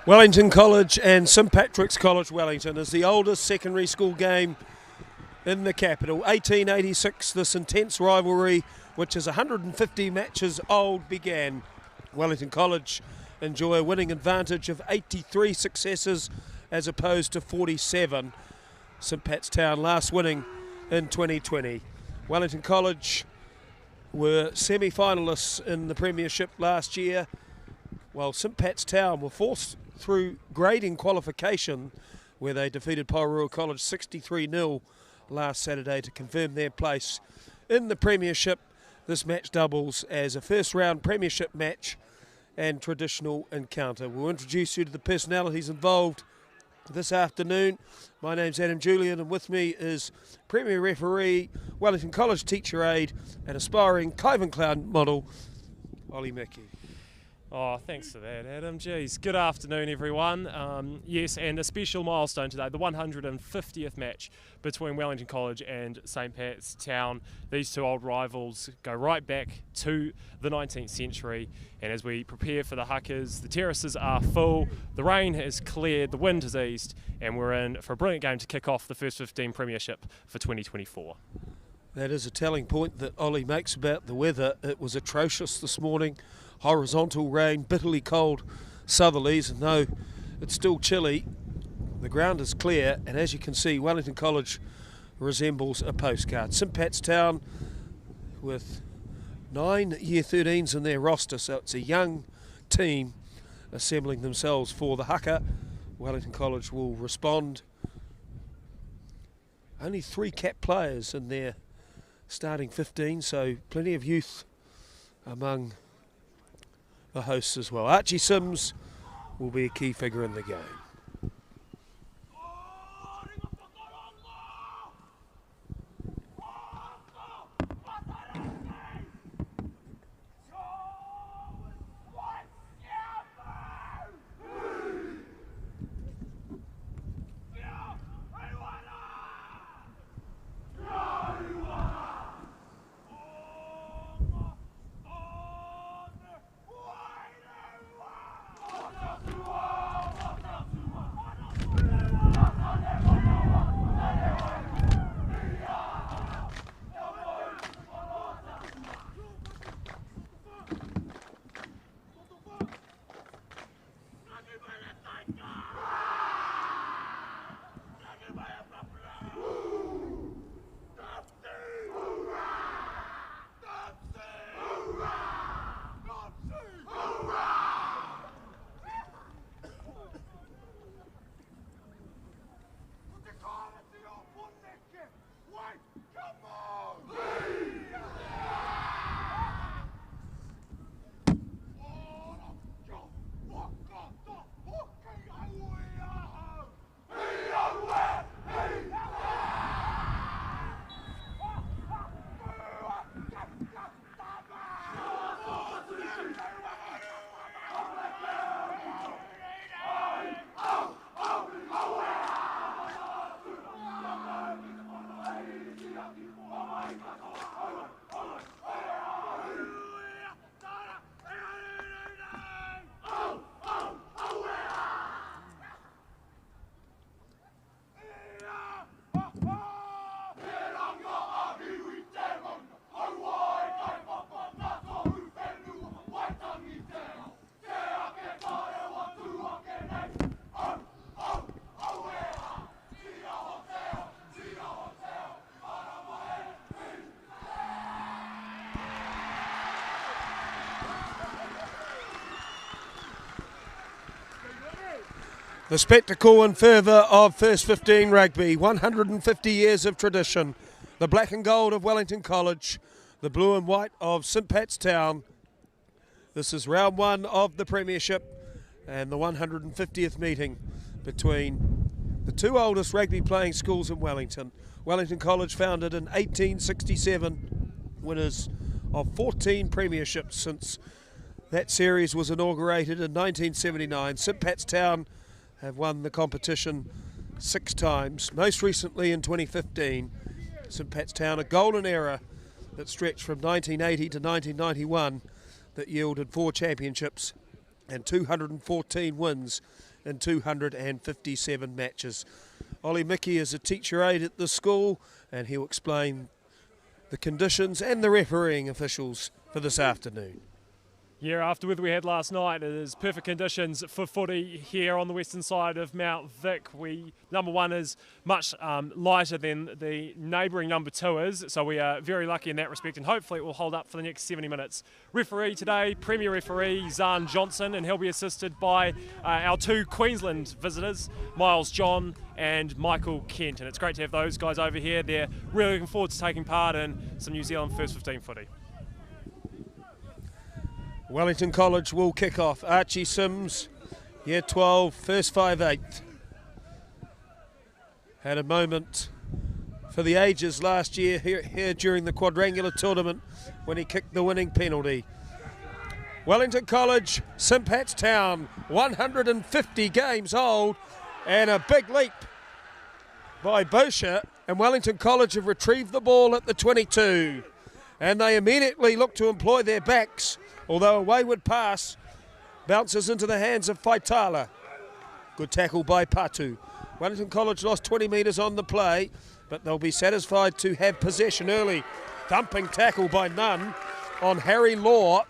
Wellington College and St Patrick's College Wellington is the oldest secondary school game in the capital. 1886, this intense rivalry, which is 150 matches old, began. Wellington College enjoy a winning advantage of 83 successes as opposed to 47. St Pat's Town last winning in 2020. Wellington College were semi-finalists in the Premiership last year, while St Pat's Town were forced through grading qualification where they defeated Porirua College 63-0 last Saturday to confirm their place in the Premiership. This match doubles as a first round Premiership match and traditional encounter. We'll introduce you to the personalities involved this afternoon. My name's Adam Julian, and with me is Premier Referee, Wellington College teacher aide and aspiring Kyvan Clown model, Ollie Mickey. Oh, thanks for that, Adam. Geez, good afternoon, everyone. Yes, and a special milestone today, the 150th match between Wellington College and St Pat's Town. These two old rivals go right back to the 19th century, and as we prepare for the huckers, the terraces are full, the rain has cleared, the wind has eased, and we're in for a brilliant game to kick off the first 15 Premiership for 2024. That is a telling point that Ollie makes about the weather. It was atrocious this morning. Horizontal rain, bitterly cold southerlies, and though it's still chilly, the ground is clear, and as you can see, Wellington College resembles a postcard. St Pat's Town with 9 Year 13s in their roster, so it's a young team assembling themselves for the haka. Wellington College will respond. Only 3 cap players in their starting 15, so plenty of youth among the hosts as well. Archie Sims will be a key figure in the game. The spectacle and fervour of First 15 rugby, 150 years of tradition. The black and gold of Wellington College, the blue and white of St Pat's Town. This is round 1 of the Premiership and the 150th meeting between the two oldest rugby playing schools in Wellington. Wellington College founded in 1867, winners of 14 premierships since that series was inaugurated in 1979. St Pat's Town have won the competition 6 times, most recently in 2015. St Pat's Town, a golden era that stretched from 1980 to 1991 that yielded 4 championships and 214 wins in 257 matches. Ollie Mickey is a teacher aide at the school, and he'll explain the conditions and the refereeing officials for this afternoon. Yeah, after the weather we had last night, it is perfect conditions for footy here on the western side of Mount Vic. Number 1 is much lighter than the neighbouring number 2 is, so we are very lucky in that respect, and hopefully it will hold up for the next 70 minutes. Referee today, Premier Referee Zahn Johnson, and he'll be assisted by our 2 Queensland visitors, Miles John and Michael Kent, and it's great to have those guys over here. They're really looking forward to taking part in some New Zealand first 15 footy. Wellington College will kick off. Archie Sims, Year 12, first 5/8. Had a moment for the ages last year here during the quadrangular tournament when he kicked the winning penalty. Wellington College, St Pat's Town, 150 games old, and a big leap by Boscher, and Wellington College have retrieved the ball at the 22, and they immediately look to employ their backs, although a wayward pass bounces into the hands of Faitala. Good tackle by Patu. Wellington College lost 20 metres on the play, but they'll be satisfied to have possession early. Thumping tackle by Nunn on Harry Law.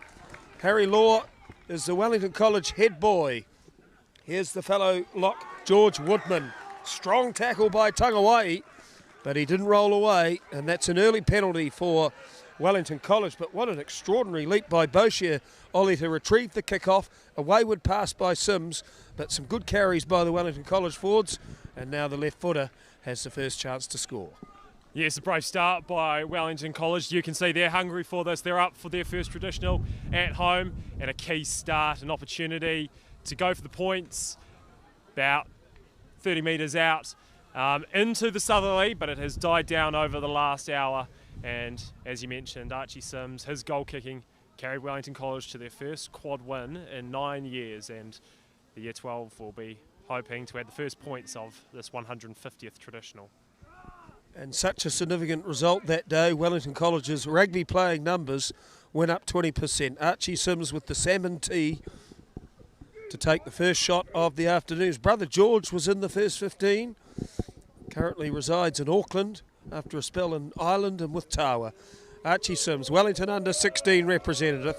Harry Law is the Wellington College head boy. Here's the fellow lock, George Woodman. Strong tackle by Tangawai, but he didn't roll away, and that's an early penalty for Wellington College. But what an extraordinary leap by Boscher, Ollie, to retrieve the kick-off. A wayward pass by Sims, but some good carries by the Wellington College forwards, and now the left footer has the first chance to score. Yes, a brave start by Wellington College. You can see they're hungry for this. They're up for their first traditional at home, and a key start, an opportunity to go for the points about 30 metres out into the southerly, but it has died down over the last hour. And as you mentioned, Archie Sims, his goal kicking carried Wellington College to their first quad win in 9 years, and the Year 12 will be hoping to add the first points of this 150th traditional. And such a significant result that day. Wellington College's rugby playing numbers went up 20%. Archie Sims with the salmon tee to take the first shot of the afternoon. His brother George was in the first 15, currently resides in Auckland after a spell in Ireland and with Tawa. Archie Sims, Wellington under 16 representative.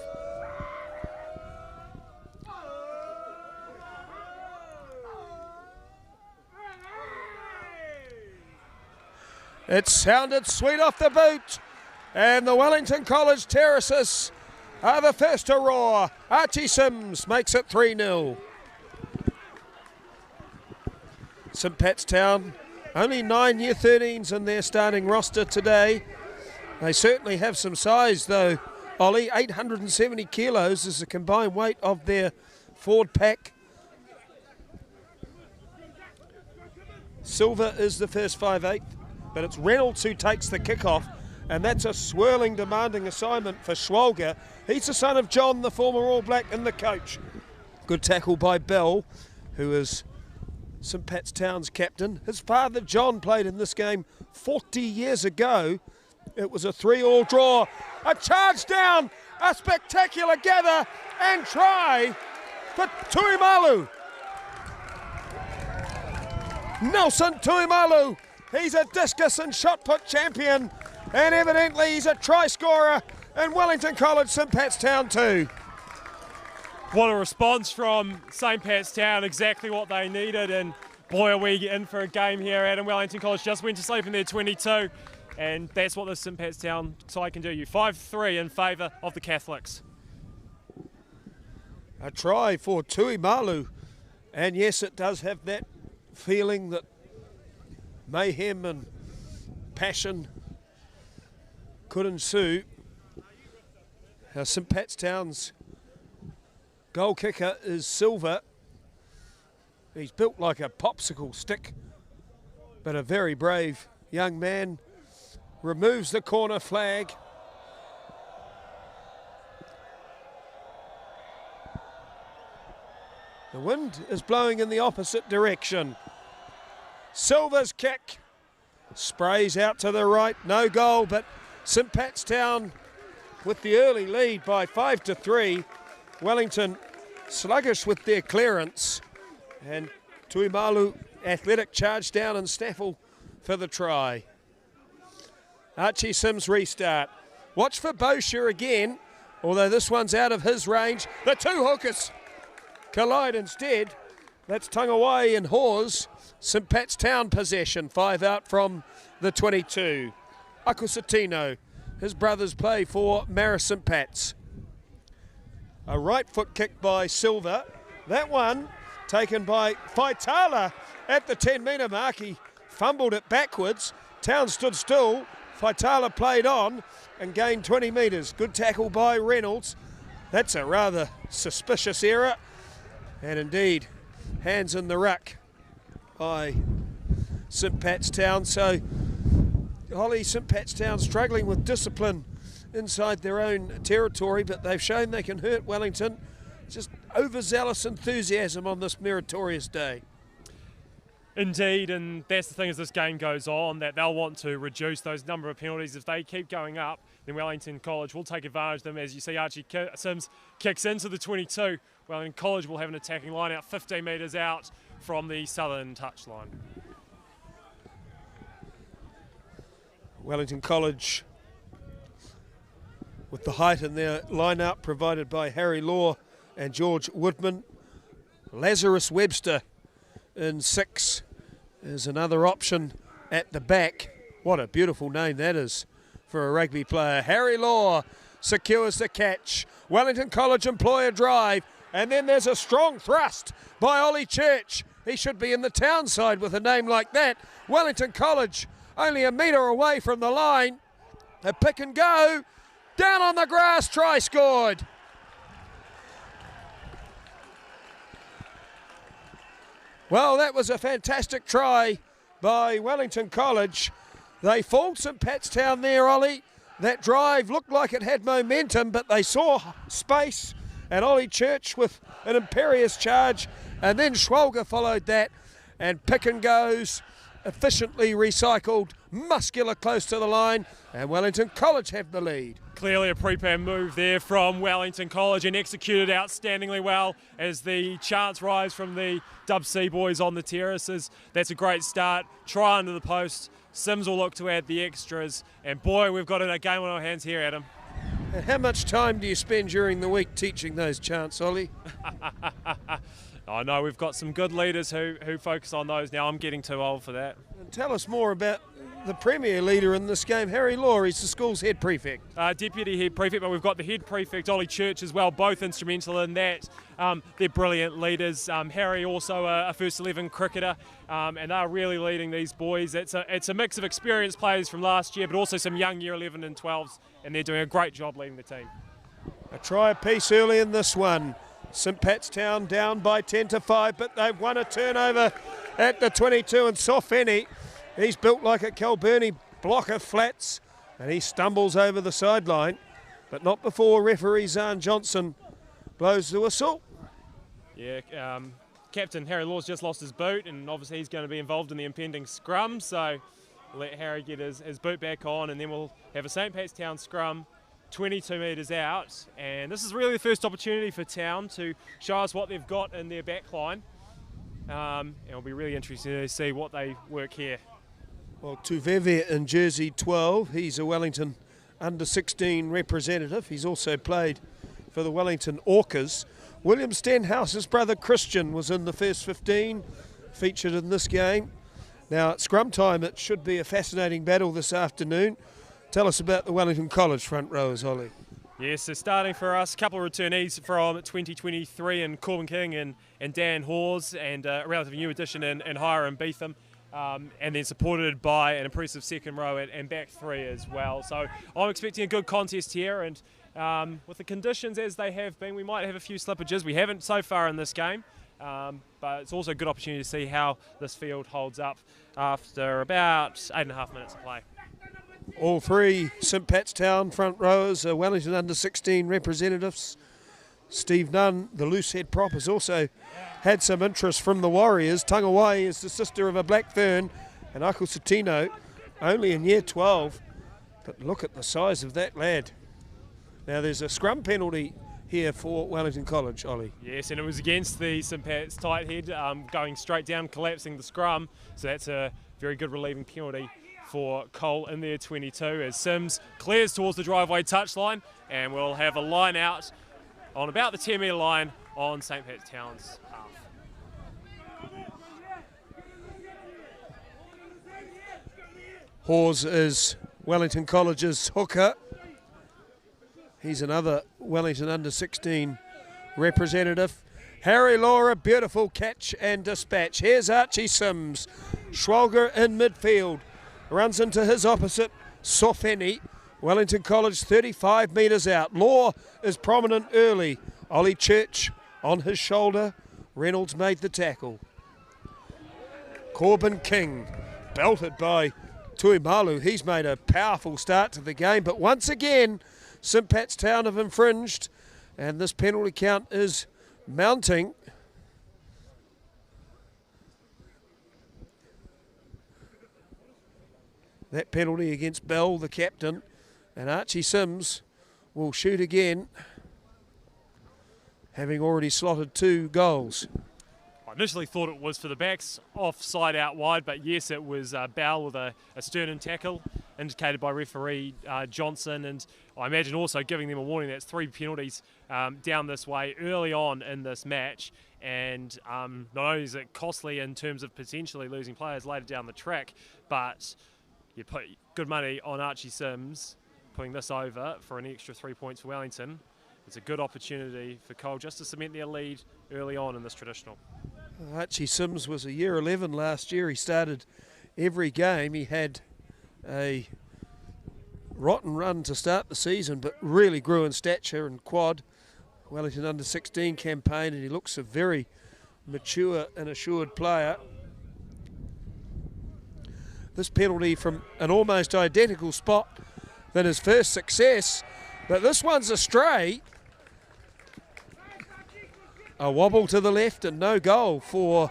It sounded sweet off the boot, and the Wellington College Terraces are the first to roar. Archie Sims makes it 3-0. St Pat's Town, only 9 Year 13s in their starting roster today. They certainly have some size though, Ollie. 870 kilos is the combined weight of their forward pack. Silver is the first 5/8, but it's Reynolds who takes the kickoff, and that's a swirling, demanding assignment for Schwalger. He's the son of John, the former All Black, and the coach. Good tackle by Bell, who is St Pat's Town's captain. His father John played in this game 40 years ago. It was a 3-all draw. A charge down, a spectacular gather and try for Tuimalu. Nelson Tuimalu, he's a discus and shot put champion, and evidently he's a try scorer in Wellington College, St Pat's Town 2. What a response from St Pat's Town, exactly what they needed, and boy are we in for a game here. Adam, Wellington College just went to sleep in their 22, and that's what the St Pat's Town side can do. You 5-3 in favour of the Catholics. A try for Tuimalu, and yes, it does have that feeling that mayhem and passion could ensue. St Pat's Town's goal kicker is Silver. He's built like a popsicle stick, but a very brave young man. Removes the corner flag. The wind is blowing in the opposite direction. Silver's kick sprays out to the right, no goal, but St Pat's Town with the early lead by 5-3. Wellington sluggish with their clearance, And Tuimalu Athletic charge down and snaffle for the try. Archie Sims restart. Watch for Bosher again, although this one's out of his range. The two hookers collide instead. That's Tangawai and Hawes. St Pat's Town possession, 5 out from the 22. Akusatino, his brothers play for Maris St Pat's. A right foot kick by Silva. That one taken by Faitala at the 10-metre mark. He fumbled it backwards. Town stood still. Faitala played on and gained 20 metres. Good tackle by Reynolds. That's a rather suspicious error. And indeed, hands in the ruck by St Pat's Town. So, Holly, St Pat's Town struggling with discipline inside their own territory, but they've shown they can hurt Wellington. Just overzealous enthusiasm on this meritorious day. Indeed, and that's the thing as this game goes on, that they'll want to reduce those number of penalties. If they keep going up, then Wellington College will take advantage of them. As you see, Archie Sims kicks into the 22. Wellington College will have an attacking line out 15 metres out from the southern touchline. Wellington College with the height in their line-up provided by Harry Law and George Woodman. Lazarus Webster in 6 is another option at the back. What a beautiful name that is for a rugby player. Harry Law secures the catch. Wellington College employ a drive, and then there's a strong thrust by Ollie Church. He should be in the Town side with a name like that. Wellington College only a metre away from the line. A pick and go, down on the grass, try scored. Well, that was a fantastic try by Wellington College. They fooled St Pat's Town there, Ollie. That drive looked like it had momentum, but they saw space, and Ollie Church with an imperious charge, and then Schwalger followed that, and pick and goes, efficiently recycled, muscular close to the line, and Wellington College have the lead. Clearly a pre-planned move there from Wellington College and executed outstandingly well as the chants rise from the Dub C boys on the terraces. That's a great start. Try under the post. Sims will look to add the extras. And boy, we've got a game on our hands here, Adam. And how much time do you spend during the week teaching those chants, Ollie? I know we've got some good leaders who focus on those now. I'm getting too old for that. And tell us more about the premier leader in this game, Harry Law. He's the school's head prefect. Deputy head prefect, but we've got the head prefect, Ollie Church, as well, both instrumental in that. They're brilliant leaders. Harry also a first 11 cricketer, and they're really leading these boys. It's a mix of experienced players from last year, but also some young year 11 and 12s, and they're doing a great job leading the team. A try apiece early in this one. St Pat's Town down by 10-5, but they've won a turnover at the 22, and Sofeni, he's built like a Kilburnie block of flats, and he stumbles over the sideline, but not before referee Zahn Johnson blows the whistle. Yeah, Captain Harry Law's just lost his boot, and obviously he's going to be involved in the impending scrum, so let Harry get his boot back on, and then we'll have a St Pat's Town scrum 22 metres out, and this is really the first opportunity for Town to show us what they've got in their back line, and it'll be really interesting to see what they work here. Well, Tuveve in jersey 12, he's a Wellington under-16 representative. He's also played for the Wellington Orcas. William Stenhouse's brother Christian was in the first 15, featured in this game. Now at scrum time, it should be a fascinating battle this afternoon. Tell us about the Wellington College front rowers, Ollie. Yes, so starting for us, a couple of returnees from 2023 in Corbin King and Dan Hawes, and a relatively new addition in Hiram Beetham, and then supported by an impressive second row and back three as well. So I'm expecting a good contest here, and with the conditions as they have been, we might have a few slippages. We haven't so far in this game, but it's also a good opportunity to see how this field holds up after about 8.5 minutes of play. All three St Pat's Town front rowers are Wellington under-16 representatives. Steve Nunn, the loose head prop, has also had some interest from the Warriors. Tangawai is the sister of a Black Fern, and Uncle Satino only in year 12. But look at the size of that lad. Now there's a scrum penalty here for Wellington College, Ollie. Yes, and it was against the St Pat's tight head, going straight down, collapsing the scrum. So that's a very good relieving penalty for Cole in their 22 as Sims clears towards the driveway touchline, and we'll have a line out on about the 10-metre line on St Pat's Town's half. Hawes is Wellington College's hooker. He's another Wellington under-16 representative. Harry Law, a beautiful catch and dispatch. Here's Archie Sims. Schwalger in midfield. Runs into his opposite, Sofeni. Wellington College 35 metres out. Law is prominent early. Ollie Church on his shoulder. Reynolds made the tackle. Corbin King belted by Tuimalu. He's made a powerful start to the game, but once again St Pat's Town have infringed, and this penalty count is mounting. That penalty against Bell, the captain, and Archie Sims will shoot again, having already slotted 2 goals. I initially thought it was for the backs, offside out wide, but yes, it was Bell with a sternum tackle, indicated by referee Johnson, and I imagine also giving them a warning. That's 3 penalties down this way early on in this match, and not only is it costly in terms of potentially losing players later down the track, but you put good money on Archie Sims putting this over for an extra 3 points for Wellington. It's a good opportunity for Cole just to cement their lead early on in this traditional. Archie Sims was a year 11 last year. He started every game. He had a rotten run to start the season, but really grew in stature and quad. Wellington under-16 campaign, and he looks a very mature and assured player. This penalty from an almost identical spot than his first success, but this one's a stray. A wobble to the left and no goal for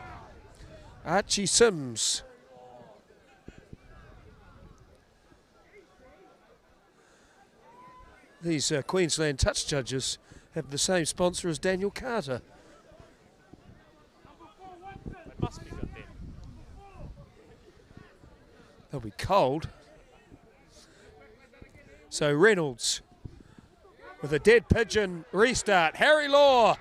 Archie Sims. These Queensland touch judges have the same sponsor as Daniel Carter. They must be good then. They'll be cold. So Reynolds with a dead pigeon restart. Harry Law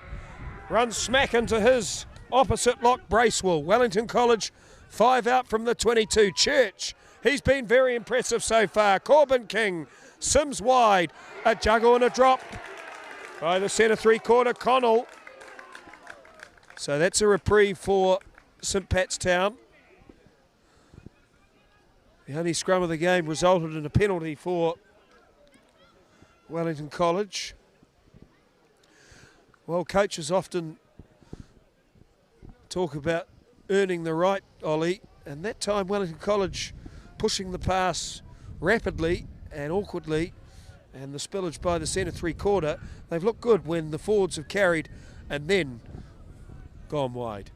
runs smack into his opposite lock, Bracewell. Wellington College 5 out from the 22. Church, he's been very impressive so far. Corbin King, Sims wide, a juggle and a drop by the centre 3/4 Connell. So that's a reprieve for St Pat's Town. The only scrum of the game resulted in a penalty for Wellington College. Well, coaches often talk about earning the right, Ollie, and that time Wellington College pushing the pass rapidly and awkwardly, and the spillage by the centre 3/4. They've looked good when the forwards have carried and then gone wide.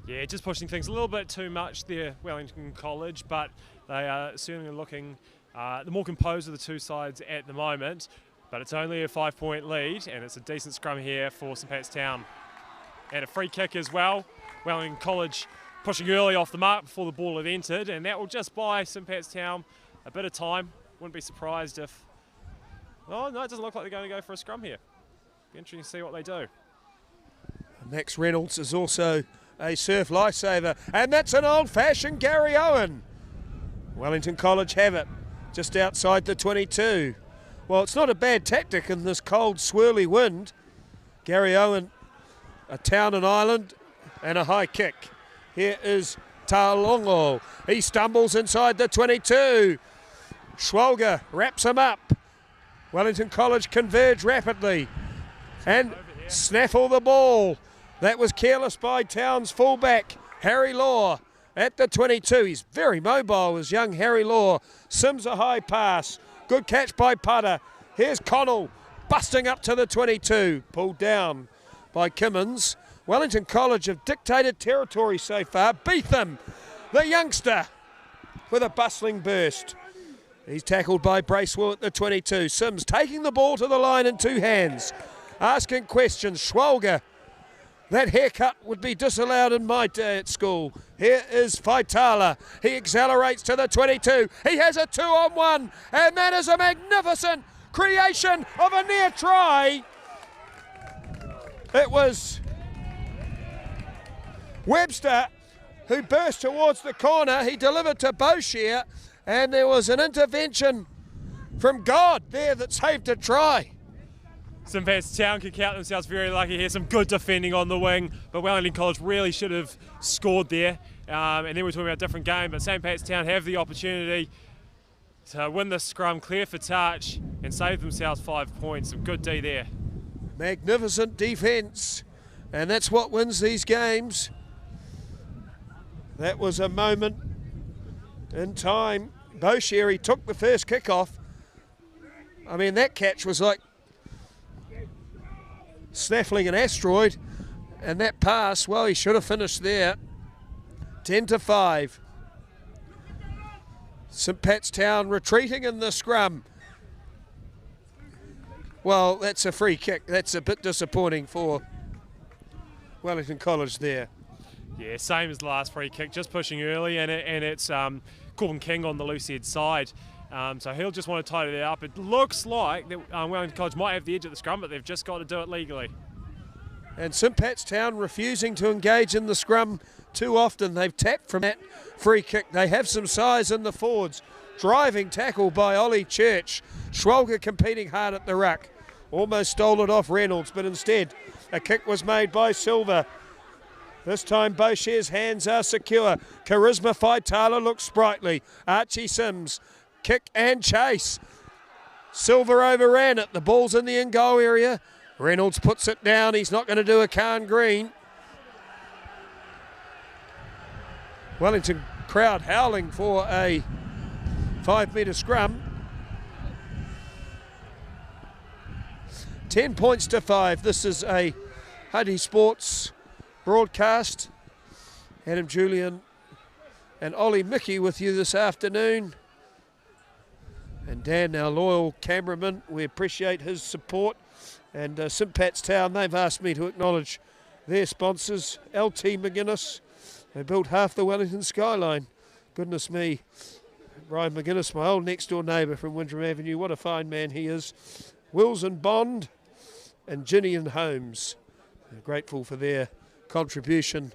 Yeah, just pushing things a little bit too much there, Wellington College, but they are certainly looking the more composed of the two sides at the moment. But it's only a 5-point lead, and it's a decent scrum here for St Pat's Town. And a free kick as well. Wellington College pushing early off the mark before the ball had entered, and that will just buy St Pat's Town a bit of time. Wouldn't be surprised if... Oh, no, it doesn't look like they're going to go for a scrum here. Be interesting to see what they do. Max Reynolds is also a surf lifesaver, and that's an old-fashioned Gary Owen. Wellington College have it just outside the 22. Well, it's not a bad tactic in this cold, swirly wind. Gary Owen, a town and island, and a high kick. Here is Talongo. He stumbles inside the 22. Schwalger wraps him up. Wellington College converge rapidly and snaffle the ball. That was careless by Town's fullback, Harry Law, at the 22. He's very mobile, as young Harry Law. Sims a high pass. Good catch by Putter. Here's Connell busting up to the 22. Pulled down by Kimmins. Wellington College have dictated territory so far. Beetham, the youngster, with a bustling burst. He's tackled by Bracewell at the 22. Sims taking the ball to the line in 2 hands. asking questions. Schwalger, that haircut would be disallowed in my day at school. Here is Faitala. He accelerates to the 22. He has a 2-on-1, and that is a magnificent creation of a near try. It was Webster who burst towards the corner. He delivered to Boshier, and there was an intervention from God there that saved a try. St Pat's Town can count themselves very lucky here. Some good defending on the wing, but Wellington College really should have scored there. And then we're talking about a different game, but St Pat's Town have the opportunity to win the scrum, clear for touch, and save themselves 5 points. Some good D there. Magnificent defence, and that's what wins these games. That was a moment in time. Boshier took the first kick-off. I mean, that catch was like snaffling an asteroid, and that pass, well, he should have finished there. 10-5. St Pat's Town retreating in the scrum. Well, that's a free kick. That's a bit disappointing for Wellington College there. Yeah, same as the last free kick, just pushing early, and it's Corbin King on the loose head side. So he'll just want to tidy it up. It looks like that Wellington College might have the edge at the scrum, but they've just got to do it legally. And St Pat's Town refusing to engage in the scrum too often. They've tapped from that free kick. They have some size in the forwards. Driving tackle by Ollie Church. Schwalger competing hard at the ruck. Almost stole it off Reynolds, but instead a kick was made by Silver. This time Boshier's hands are secure. Charisma Faitala looks sprightly. Archie Sims, kick and chase. Silver overran it. The ball's in the in-goal area. Reynolds puts it down. He's not going to do a Khan Green. Wellington crowd howling for a 5-metre scrum. 10 points to 5. This is a Huddy Sports broadcast. Adam Julian and Ollie Mickey with you this afternoon. And Dan, our loyal cameraman, we appreciate his support. And St Pat's Town, they've asked me to acknowledge their sponsors. LT McGuinness, they built half the Wellington skyline. Goodness me. Brian McGuinness, my old next door neighbour from Windham Avenue, what a fine man he is. Wills and Bond and Ginny and Holmes. We're grateful for their contribution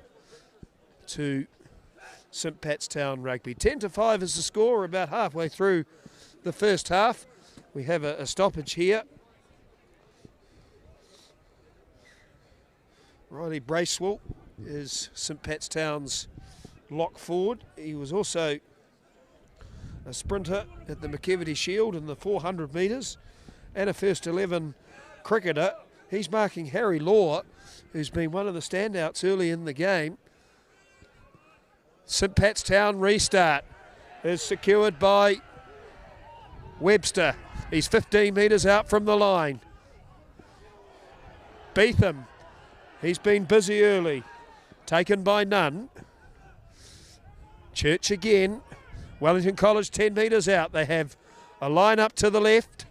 to St Pat's Town rugby. 10-5 is the score. We're about halfway through the first half. We have a stoppage here. Riley Bracewell is St Pat's Town's lock forward. He was also a sprinter at the McKevity Shield in the 400 metres and a first 11 cricketer. He's marking Harry Law, who's been one of the standouts early in the game. St Pat's Town restart is secured by Webster. He's 15 metres out from the line. Beetham, he's been busy early. Taken by Nunn. Church again. Wellington College 10 metres out. They have a line up to the left.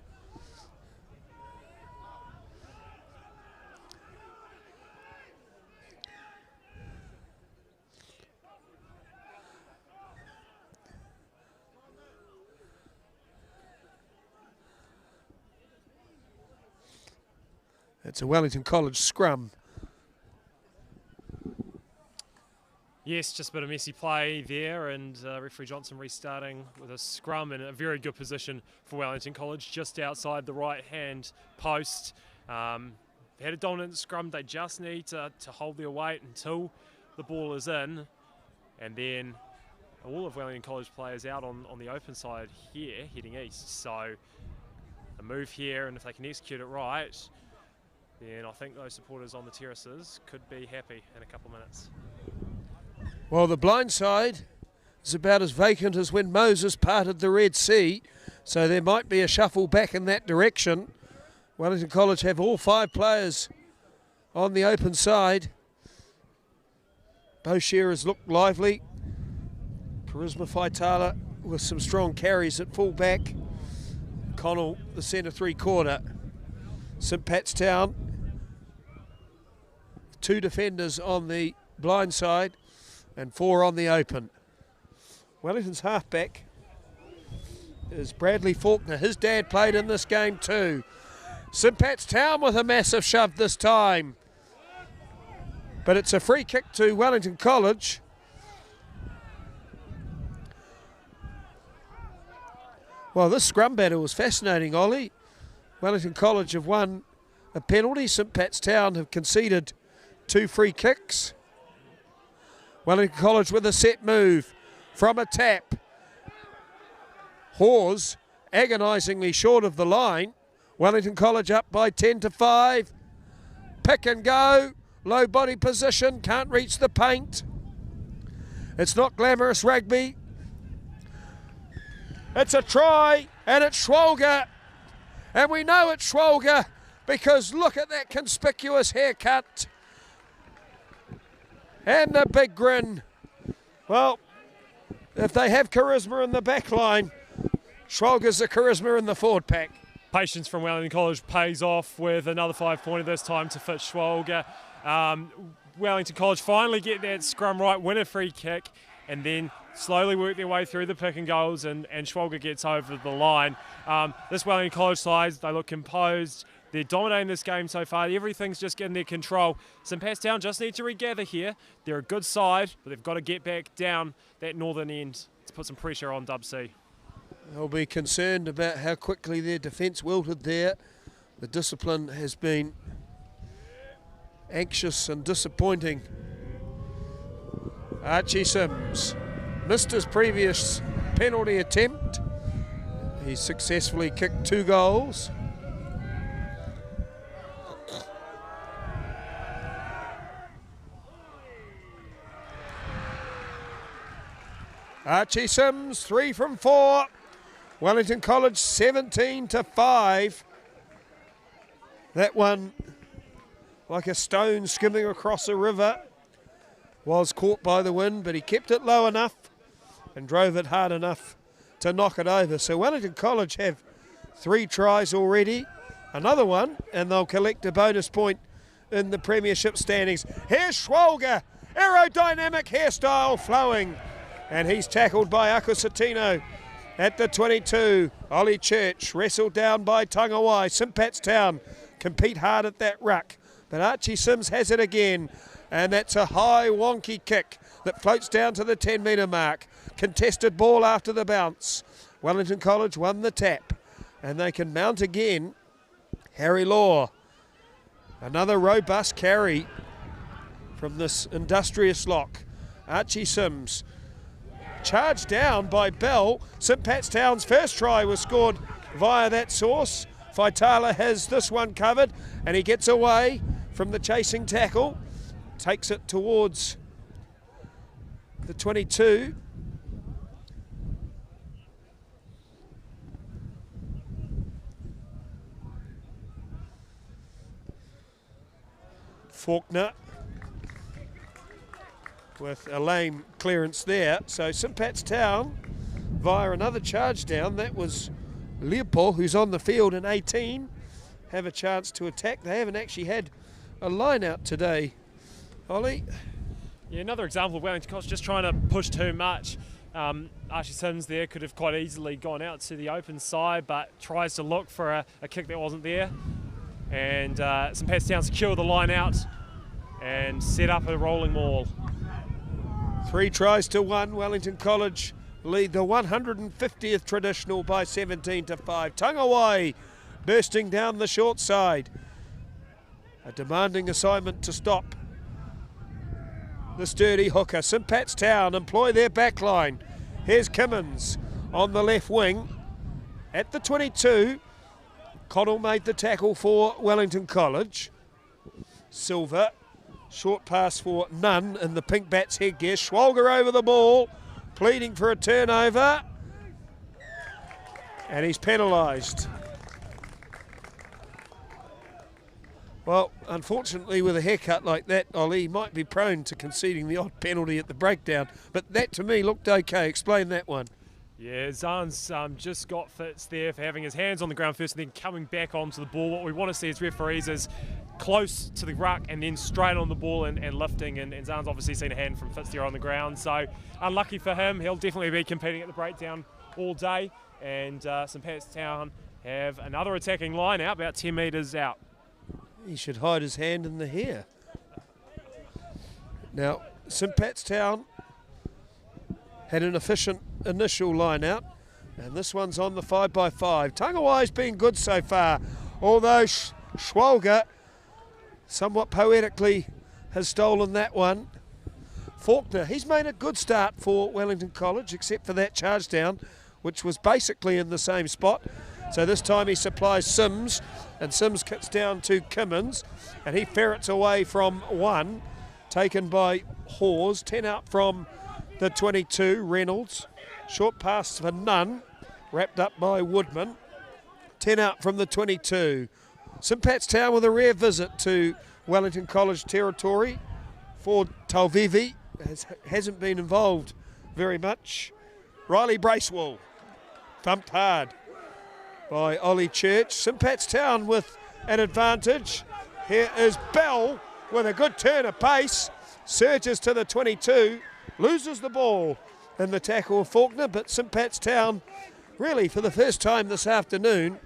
It's a Wellington College scrum. Yes, just a bit of messy play there, and referee Johnson restarting with a scrum in a very good position for Wellington College, just outside the right-hand post. They had a dominant scrum. They just need to hold their weight until the ball is in, and then all of Wellington College players out on the open side here, heading east. So a move here, and if they can execute it right, then I think those supporters on the terraces could be happy in a couple of minutes. Well, the blind side is about as vacant as when Moses parted the Red Sea, so there might be a shuffle back in that direction. Wellington College have all 5 players on the open side. Boshier has looked lively. Charisma Faitala with some strong carries at full back. Connell, the centre 3/4. St Pat's Town with 2 defenders on the blind side and 4 on the open. Wellington's halfback is Bradley Faulkner. His dad played in this game too. St Pat's Town with a massive shove this time. But it's a free kick to Wellington College. Well, this scrum battle was fascinating, Ollie. Wellington College have won a penalty. St Pat's Town have conceded 2 free kicks. Wellington College with a set move from a tap. Hawes agonisingly short of the line. Wellington College up by 10-5. Pick and go. Low body position. Can't reach the paint. It's not glamorous rugby. It's a try, and it's Schwalger. And we know it's Schwalger because look at that conspicuous haircut. And the big grin. Well, if they have charisma in the back line, Schwalger's the charisma in the forward pack. Patience from Wellington College pays off with another 5-pointer this time to fit Schwalger. Wellington College finally get that scrum right, win a free kick, and then slowly work their way through the pick and goals, and Schwalger gets over the line. This Wellington College side, they look composed. They're dominating this game so far. Everything's just in their control. St Pat's Town just need to regather here. They're a good side, but they've got to get back down that northern end to put some pressure on Dub C. They'll be concerned about how quickly their defence wilted there. The discipline has been anxious and disappointing. Archie Sims missed his previous penalty attempt. He successfully kicked 2 goals. Archie Sims, 3 from 4. Wellington College 17-5. That one, like a stone skimming across a river, was caught by the wind, but he kept it low enough and drove it hard enough to knock it over. So Wellington College have 3 tries already, another one, and they'll collect a bonus point in the Premiership standings. Here's Schwalger, aerodynamic hairstyle flowing, and he's tackled by Akosatino at the 22. Ollie Church wrestled down by Tangawai. St Pat's Town compete hard at that ruck, but Archie Sims has it again, and that's a high wonky kick that floats down to the 10-metre mark. Contested ball after the bounce. Wellington College won the tap, and they can mount again. Harry Law, another robust carry from this industrious lock. Archie Sims charged down by Bell. St Pat's Town's first try was scored via that source. Faitala has this one covered, and he gets away from the chasing tackle. Takes it towards the 22. Faulkner with a lame clearance there. So St Pat's Town via another charge down. That was Leopold, who's on the field in 18, have a chance to attack. They haven't actually had a line out today, Ollie. Yeah, another example of Wellington College just trying to push too much. Archie Sims there could have quite easily gone out to the open side, but tries to look for a kick that wasn't there. And St Pat's Town secure the line out and set up a rolling maul. 3 tries to 1. Wellington College lead the 150th traditional by 17-5. Tangawai bursting down the short side. A demanding assignment to stop the sturdy hooker. St Pat's Town employ their back line. Here's Kimmins on the left wing at the 22. Connell made the tackle for Wellington College. Silver, short pass for Nunn in the pink bats headgear. Schwalger over the ball, pleading for a turnover, and he's penalised. Well, unfortunately, with a haircut like that, Ollie, he might be prone to conceding the odd penalty at the breakdown, but that to me looked okay. Explain that one. Yeah, Zahn's just got fits there for having his hands on the ground first and then coming back onto the ball. What we want to see as referees is close to the ruck and then straight on the ball and lifting, and Zahn's obviously seen a hand from Fitz there on the ground, so unlucky for him. He'll definitely be competing at the breakdown all day, and St Pat's Town have another attacking line out, about 10 metres out. He should hide his hand in the hair. Now, St Pat's Town had an efficient initial line out, and this one's on the 5x5. Tangawai's been good so far, although Schwalger somewhat poetically has stolen that one. Faulkner, he's made a good start for Wellington College, except for that charge down, which was basically in the same spot. So this time he supplies Sims, and Sims kicks down to Kimmins, and he ferrets away from one, taken by Hawes. 10 out from the 22, Reynolds. Short pass for Nunn, wrapped up by Woodman. 10 out from the 22. St Pat's Town with a rare visit to Wellington College territory for Talvivi. Hasn't been involved very much. Riley Bracewell, thumped hard by Ollie Church. St Pat's Town with an advantage. Here is Bell with a good turn of pace. Surges to the 22, loses the ball in the tackle of Faulkner, but St Pat's Town really for the first time this afternoon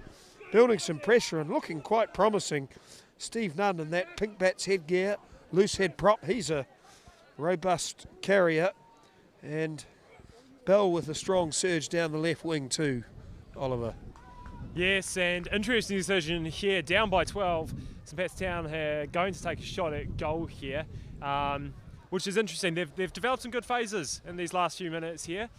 building some pressure and looking quite promising. Steve Nunn in that pink bats headgear, loose head prop, he's a robust carrier, and Bell with a strong surge down the left wing too, Oliver. Yes, and interesting decision here, down by 12. St Pat's Town are going to take a shot at goal here, which is interesting. They've developed some good phases in these last few minutes here,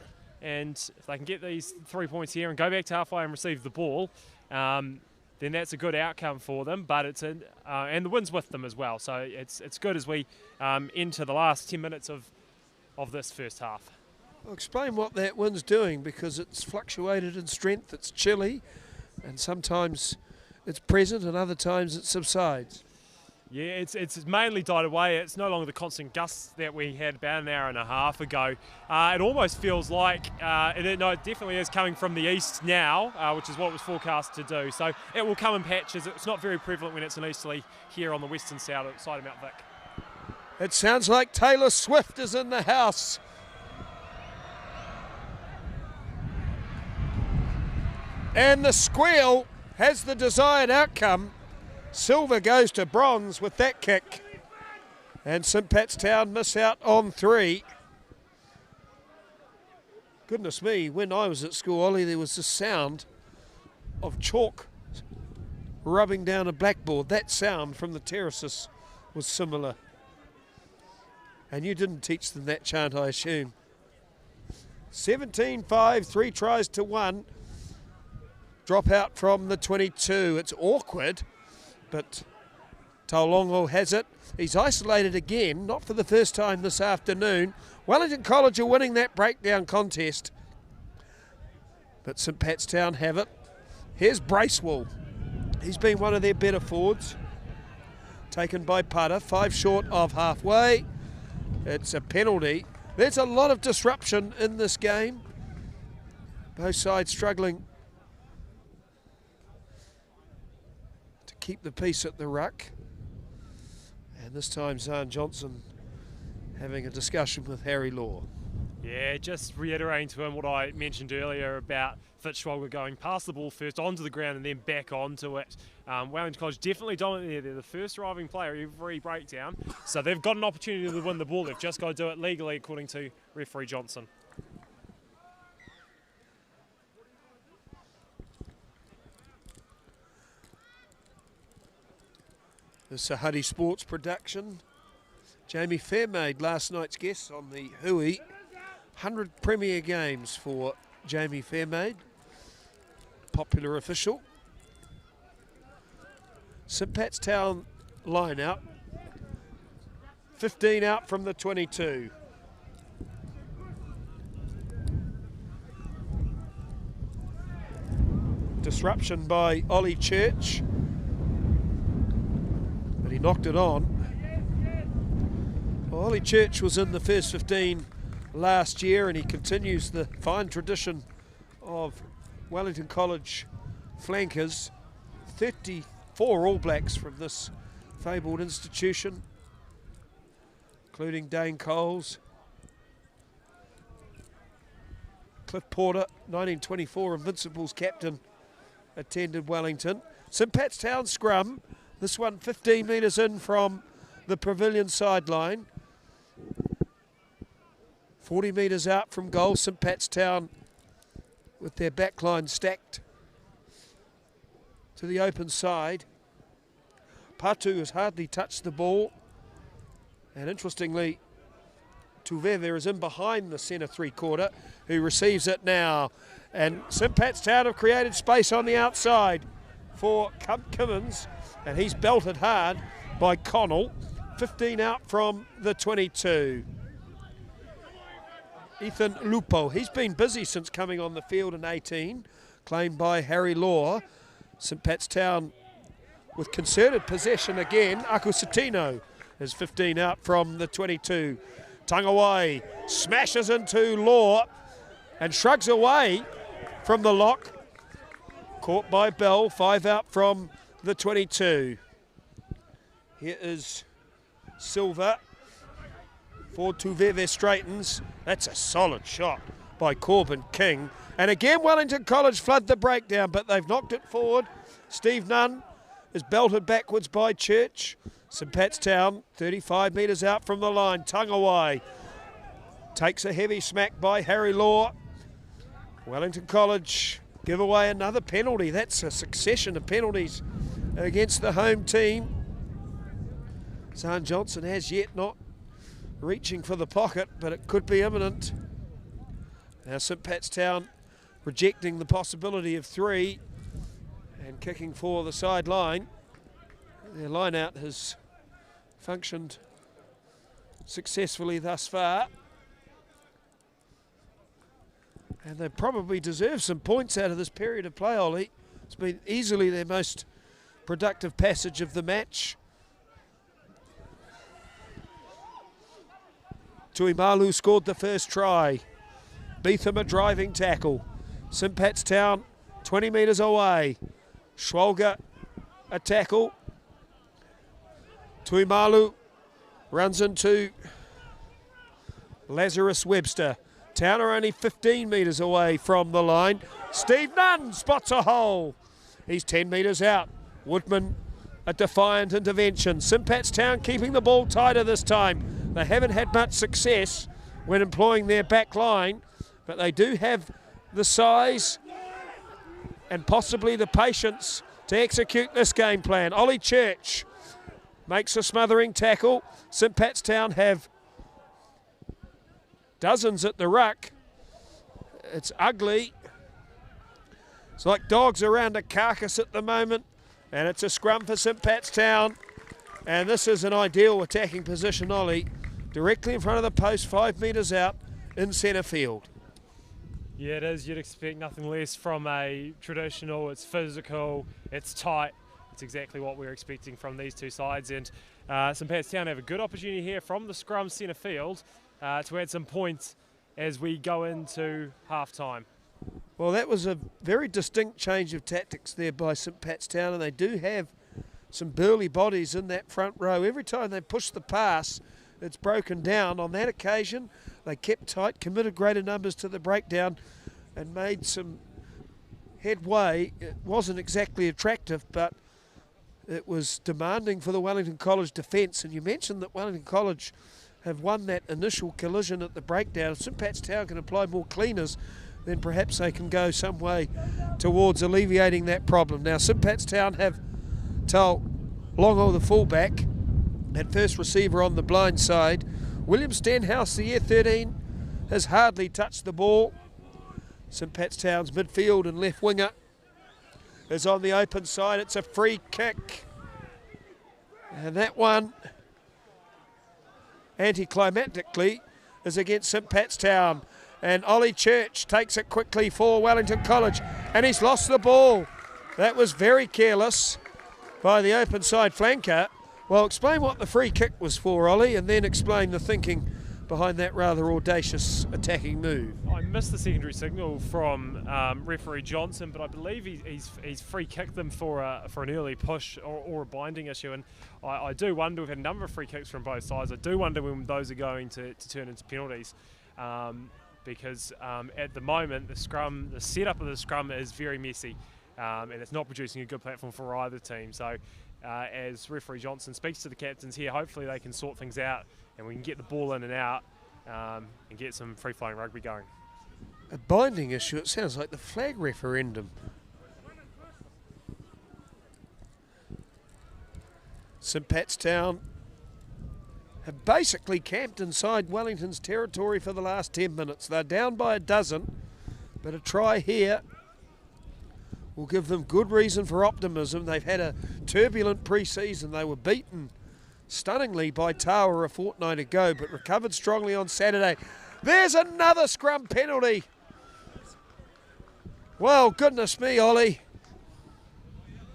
and if they can get these 3 points here and go back to halfway and receive the ball, then that's a good outcome for them. But it's and the win's with them as well, so it's good as we enter the last 10 minutes of this first half. I'll explain what that wind's doing, because it's fluctuated in strength, it's chilly, and sometimes it's present and other times it subsides. Yeah, it's mainly died away. It's no longer the constant gusts that we had about an hour and a half ago. It almost feels like, it definitely is coming from the east now, which is what it was forecast to do. So it will come in patches. It's not very prevalent when it's an easterly here on the western side of Mount Vic. It sounds like Taylor Swift is in the house. And the squeal has the desired outcome. Silver goes to bronze with that kick. And St Pat's Town miss out on 3. Goodness me, when I was at school, Ollie, there was the sound of chalk rubbing down a blackboard. That sound from the terraces was similar. And you didn't teach them that chant, I assume. 17-5, 3 tries to 1. Drop out from the 22. It's awkward, but Taulongo has it. He's isolated again, not for the first time this afternoon. Wellington College are winning that breakdown contest, but St Pat's Town have it. Here's Bracewell. He's been one of their better forwards. Taken by Putter, 5 short of halfway. It's a penalty. There's a lot of disruption in this game. Both sides struggling keep the peace at the ruck, and this time Zahn Johnson having a discussion with Harry Law. Yeah, just reiterating to him what I mentioned earlier about Fitzschwalger going past the ball first onto the ground and then back onto it. Wellington College definitely dominant. They're the first arriving player every breakdown, so they've got an opportunity to win the ball. They've just got to do it legally, according to referee Johnson. The Sahadi Sports production. Jamie Fairmaid, last night's guest on the Hui. 100 Premier games for Jamie Fairmaid. Popular official. St Pat's Town line out. 15 out from the 22. Disruption by Ollie Church. But he knocked it on. Well, Ollie Church was in the first 15 last year, and he continues the fine tradition of Wellington College flankers. 34 All Blacks from this fabled institution, including Dane Coles, Cliff Porter, 1924 Invincibles captain, attended Wellington. St Pat's Town scrum, this one 15 metres in from the pavilion sideline. 40 metres out from goal, St Pat's Town with their backline stacked to the open side. Patu has hardly touched the ball, and interestingly Tuveve is in behind the centre three-quarter, who receives it now. And St Pat's Town have created space on the outside for Cummins, and he's belted hard by Connell. 15 out from the 22. Ethan Lupo, he's been busy since coming on the field in 18, claimed by Harry Law. St Pat's Town with concerted possession again. Akusatino is 15 out from the 22. Tangawai smashes into Law and shrugs away from the lock. Caught by Bell, 5 out from the 22. Here is Silva. Forward to Veve straightens. That's a solid shot by Corbin King. And again, Wellington College flood the breakdown, but they've knocked it forward. Steve Nunn is belted backwards by Church. St Pat's Town, 35 metres out from the line. Tangawai takes a heavy smack by Harry Law. Wellington College give away another penalty. That's a succession of penalties against the home team. Zahn Johnson as yet not reaching for the pocket, but it could be imminent. Now St Pat's Town rejecting the possibility of 3 and kicking for the sideline. Their line out has functioned successfully thus far, and they probably deserve some points out of this period of play, Ollie. It's been easily their most productive passage of the match. Tuimalu scored the first try. Beetham a driving tackle. St Pat's Town 20 metres away. Schwalger a tackle. Tuimalu runs into Lazarus Webster. Town are only 15 metres away from the line. Steve Nunn spots a hole. He's 10 metres out. Woodman a defiant intervention. St Pat's Town keeping the ball tighter this time. They haven't had much success when employing their back line, but they do have the size and possibly the patience to execute this game plan. Ollie Church makes a smothering tackle. St Pat's Town have dozens at the ruck. It's ugly. It's like dogs around a carcass at the moment, and it's a scrum for St Pat's Town. And this is an ideal attacking position, Ollie. Directly in front of the post, 5 metres out in centre field. Yeah, it is. You'd expect nothing less from a traditional. It's physical, it's tight. It's exactly what we're expecting from these two sides. And St Pat's Town have a good opportunity here from the scrum centre field to add some points as we go into half-time. Well, that was a very distinct change of tactics there by St Pat's Town, and they do have some burly bodies in that front row. Every time they push the pass, it's broken down. On that occasion, they kept tight, committed greater numbers to the breakdown, and made some headway. It wasn't exactly attractive, but it was demanding for the Wellington College defence. And you mentioned that Wellington College have won that initial collision at the breakdown. If St Pat's Town can apply more cleaners, then perhaps they can go some way towards alleviating that problem. Now, St Pat's Town have Tal Longo, the fullback, at first receiver on the blind side. William Stenhouse, the year 13, has hardly touched the ball. St Pat's Town's midfield and left winger is on the open side. It's a free kick. And that one, anticlimactically, is against St Pat's Town. And Ollie Church takes it quickly for Wellington College, and he's lost the ball. That was very careless by the open side flanker. Well, explain what the free kick was for, Ollie, and then explain the thinking behind that rather audacious attacking move. I missed the secondary signal from referee Johnson, but I believe he's free kicked them for an early push or a binding issue, and I do wonder, we've had a number of free kicks from both sides, I do wonder when those are going to turn into penalties, because at the moment the setup of the scrum is very messy, and it's not producing a good platform for either team. So as referee Johnson speaks to the captains here, hopefully they can sort things out and we can get the ball in and out and get some free-flowing rugby going. A binding issue, it sounds like the flag referendum. St Pat's Town have basically camped inside Wellington's territory for the last 10 minutes. They're down by a dozen, but a try here will give them good reason for optimism. They've had a turbulent pre-season. They were beaten stunningly by Tower a fortnight ago, but recovered strongly on Saturday. There's another scrum penalty. Well, goodness me, Ollie.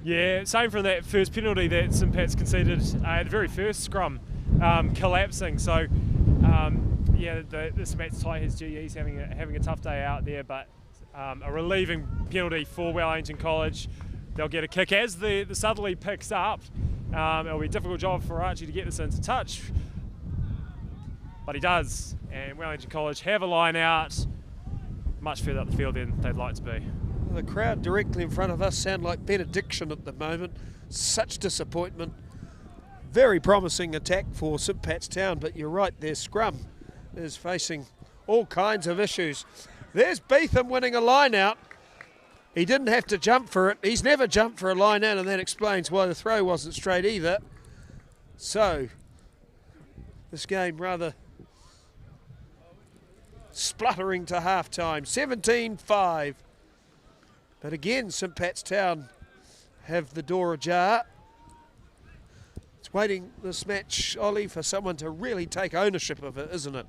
Yeah, same from that first penalty that St Pat's conceded at the very first scrum, collapsing. So, yeah, the St Pat's Tigers GE's having a tough day out there, but a relieving penalty for Wellington College. They'll get a kick as the southerly picks up. It'll be a difficult job for Archie to get this into touch, but he does, and Wellington College have a line out much further up the field than they'd like to be. The crowd directly in front of us sound like benediction at the moment. Such disappointment. Very promising attack for St Pat's Town, but you're right, their scrum is facing all kinds of issues. There's Beetham winning a line out. He didn't have to jump for it. He's never jumped for a line out, and that explains why the throw wasn't straight either. So, this game rather spluttering to half-time. 17-5. But again, St Pat's Town have the door ajar. It's waiting this match, Ollie, for someone to really take ownership of it, isn't it?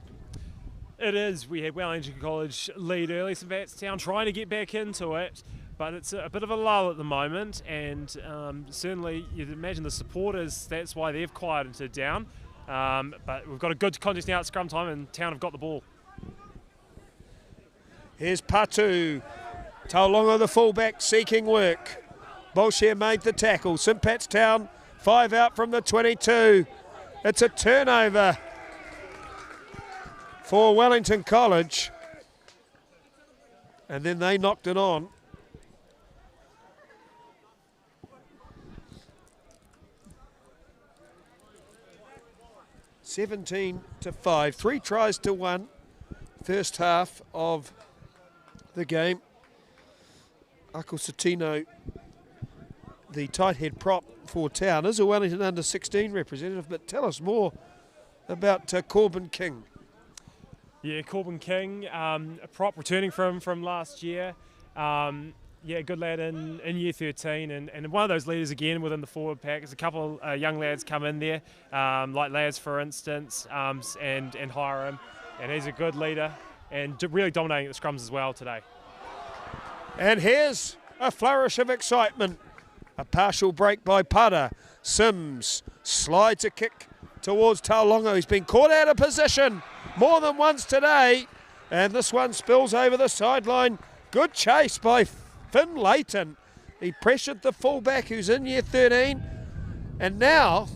It is. We had Wellington College lead early, St Pat's Town trying to get back into it, but it's a bit of a lull at the moment, and certainly you'd imagine the supporters, that's why they've quieted down. But we've got a good contest now at scrum time, and Town have got the ball. Here's Patu. Taulonga, the fullback, seeking work. Bolshire made the tackle. St Pat's Town, 5 out from the 22. It's a turnover for Wellington College, and then they knocked it on. (17-5). 3 tries to 1 first half of the game. Ako Satino, the tight head prop for Town, is a Wellington under-16 representative, but tell us more about Corbin King. Yeah, Corbin King, a prop returning from last year. Yeah, good lad in year 13, and one of those leaders again within the forward pack. There's a couple of young lads come in there, like Laz for instance, and Hiram, and he's a good leader and really dominating the scrums as well today. And here's a flourish of excitement. A partial break by Pada. Sims slides a kick towards Taulonga. He's been caught out of position more than once today, and this one spills over the sideline. Good chase by Finn Layton. He pressured the fullback who's in year 13, and now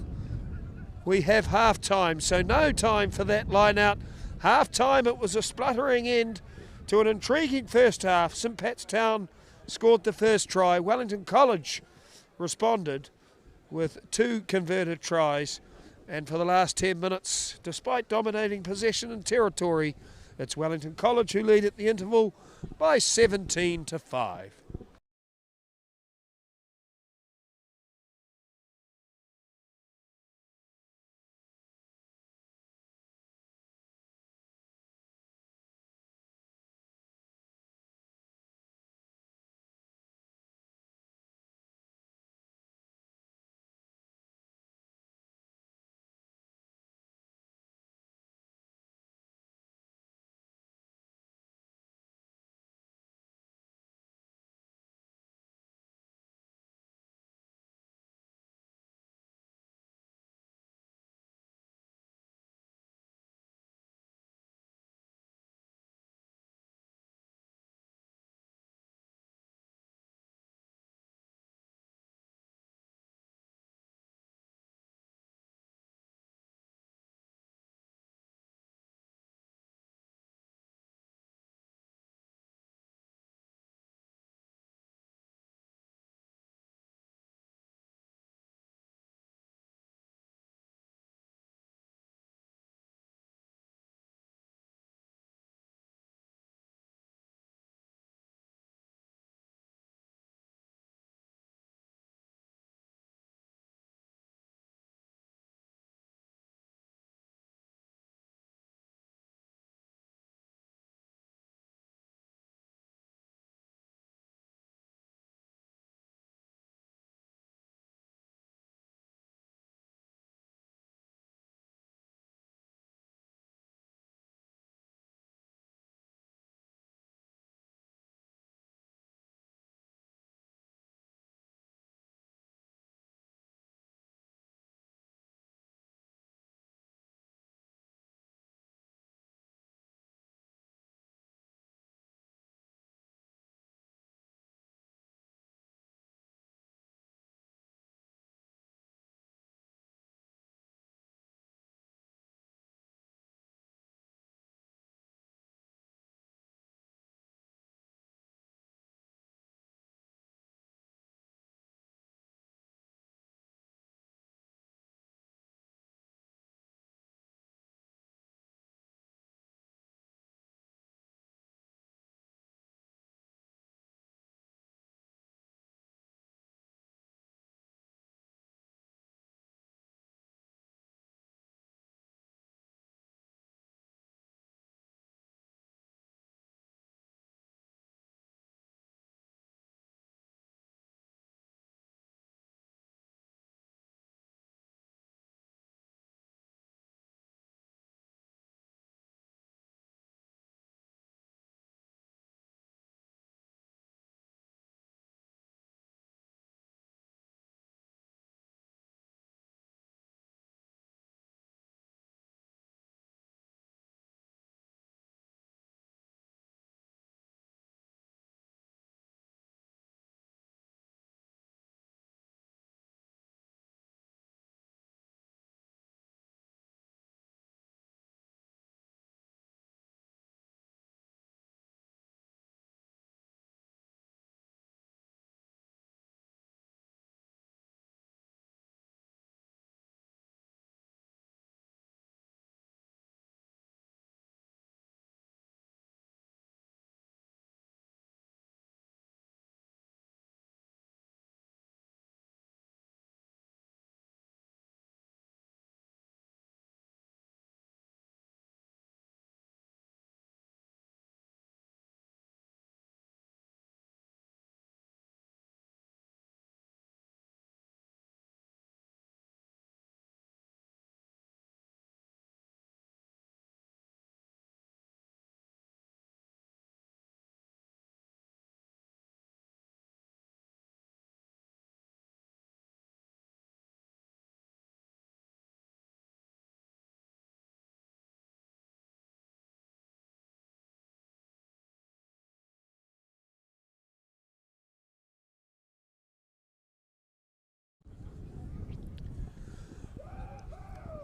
we have half time, so no time for that line out. Half time, it was a spluttering end to an intriguing first half. St Pat's Town scored the first try. Wellington College responded with 2 converted tries. And for the last 10 minutes, despite dominating possession and territory, it's Wellington College who lead at the interval by 17-5.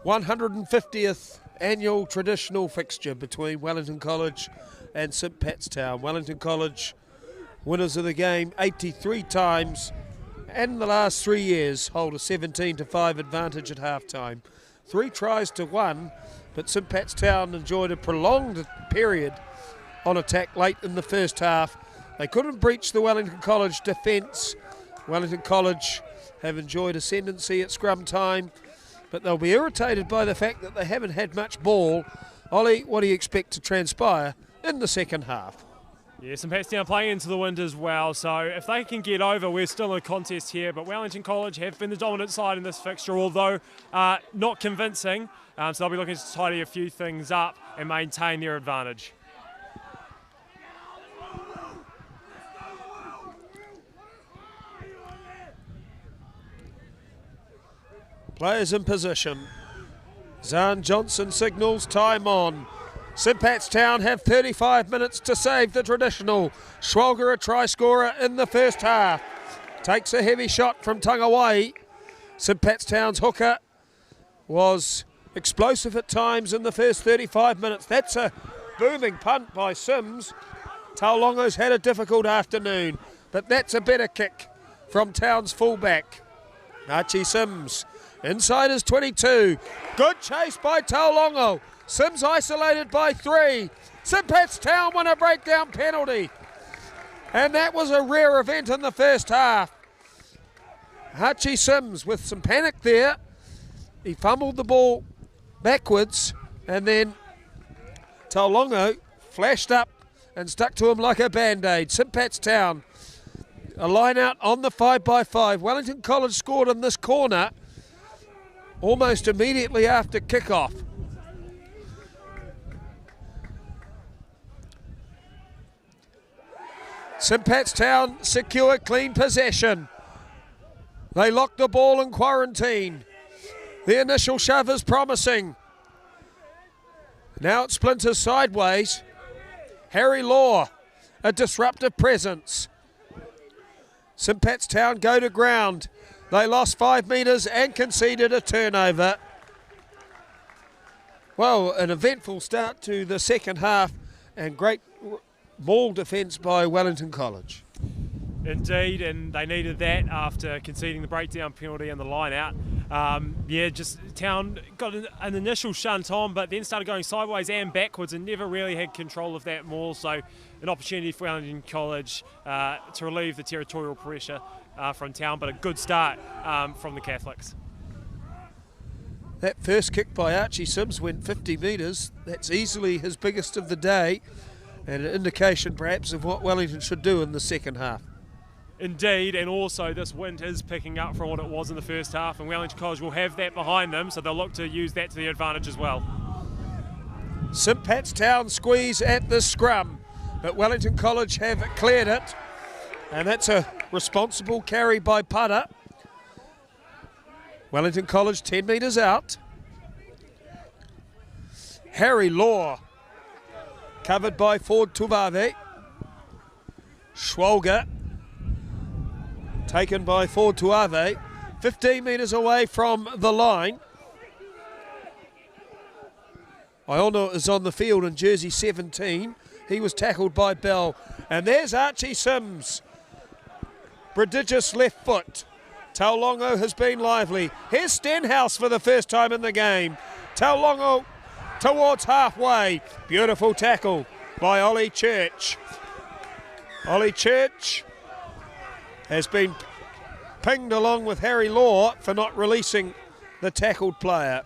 150th annual traditional fixture between Wellington College and St Pat's Town. Wellington College, winners of the game 83 times, and in the last 3 years hold a 17-5 advantage at halftime. 3 tries to 1, but St Pat's Town enjoyed a prolonged period on attack late in the first half. They couldn't breach the Wellington College defence. Wellington College have enjoyed ascendancy at scrum time, but they'll be irritated by the fact that they haven't had much ball. Ollie, what do you expect to transpire in the second half? Yeah, St Pat's Town playing into the wind as well, so if they can get over, we're still in a contest here, but Wellington College have been the dominant side in this fixture, although not convincing, so they'll be looking to tidy a few things up and maintain their advantage. Players in position. Zahn Johnson signals time on. St Pat's Town have 35 minutes to save the traditional. Schwalger, a try scorer in the first half. Takes a heavy shot from Tangawai. St Pat's Town's hooker was explosive at times in the first 35 minutes. That's a booming punt by Sims. Taulongo's had a difficult afternoon, but that's a better kick from Town's fullback. Archie Sims inside his 22. Good chase by Taulongo. Sims isolated by 3. St Pat's Town won a breakdown penalty. And that was a rare event in the first half. Archie Sims with some panic there. He fumbled the ball backwards, and then Taulongo flashed up and stuck to him like a band-aid. St Pat's Town, a line out on the 5x5. Wellington College scored in this corner almost immediately after kickoff. St Pat's Town secure clean possession. They lock the ball in quarantine. The initial shove is promising. Now it splinters sideways. Harry Law, a disruptive presence. St Pat's Town go to ground. They lost 5 metres and conceded a turnover. Well, an eventful start to the second half and great ball defence by Wellington College. Indeed, and they needed that after conceding the breakdown penalty and the line out. Just Town got an initial shunt on, but then started going sideways and backwards and never really had control of that maul. So an opportunity for Wellington College to relieve the territorial pressure from Town, but a good start from the Catholics. That first kick by Archie Sims went 50 metres. That's easily his biggest of the day, and an indication perhaps of what Wellington should do in the second half. Indeed, and also this wind is picking up from what it was in the first half, and Wellington College will have that behind them, so they'll look to use that to their advantage as well. St Pat's Town squeeze at the scrum, but Wellington College have cleared it, and that's a responsible carry by Putter. Wellington College 10 metres out. Harry Law, covered by Ford Tuvave. Schwalger, taken by Ford Tuave, 15 metres away from the line. Iono is on the field in jersey 17. He was tackled by Bell. And there's Archie Sims. Prodigious left foot. Taulongo has been lively. Here's Stenhouse for the first time in the game. Taulongo towards halfway. Beautiful tackle by Ollie Church. Ollie Church has been pinged along with Harry Law for not releasing the tackled player.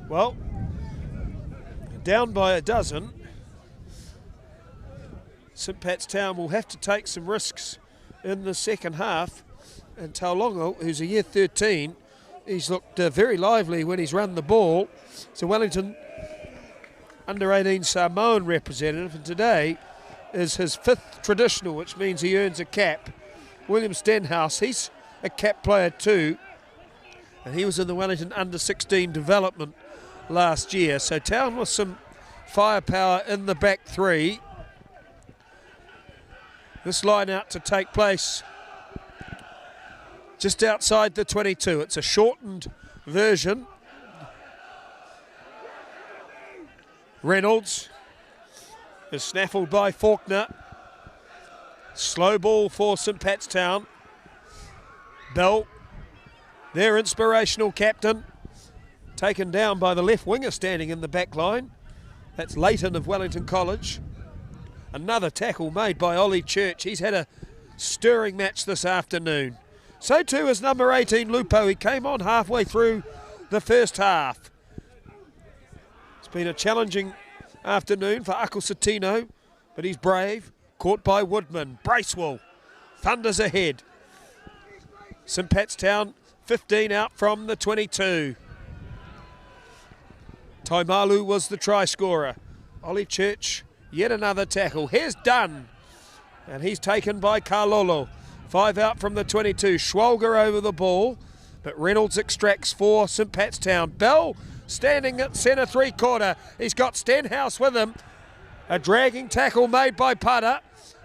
Well, down by a dozen. St Pat's Town will have to take some risks in the second half, and Taulongo, who's a year 13, he's looked very lively when he's run the ball. So Wellington under-18 Samoan representative, and today is his 5th traditional, which means he earns a cap. William Stenhouse, he's a cap player too, and he was in the Wellington under-16 development last year. So Town with some firepower in the back 3. This line out to take place just outside the 22. It's a shortened version. Reynolds is snaffled by Faulkner. Slow ball for St Pat's Town. Bell, their inspirational captain, taken down by the left winger standing in the back line. That's Leighton of Wellington College. Another tackle made by Ollie Church. He's had a stirring match this afternoon. So too is number 18, Lupo. He came on halfway through the first half. It's been a challenging afternoon for Akosatino, but he's brave. Caught by Woodman. Bracewell thunders ahead. St Pat's Town 15 out from the 22. Taimalu was the try scorer. Ollie Church, yet another tackle. Here's Dunn, and he's taken by Carlolo. 5 out from the 22. Schwalger over the ball, but Reynolds extracts for St Pat's Town. Bell standing at centre 3/4. He's got Stenhouse with him. A dragging tackle made by Putter.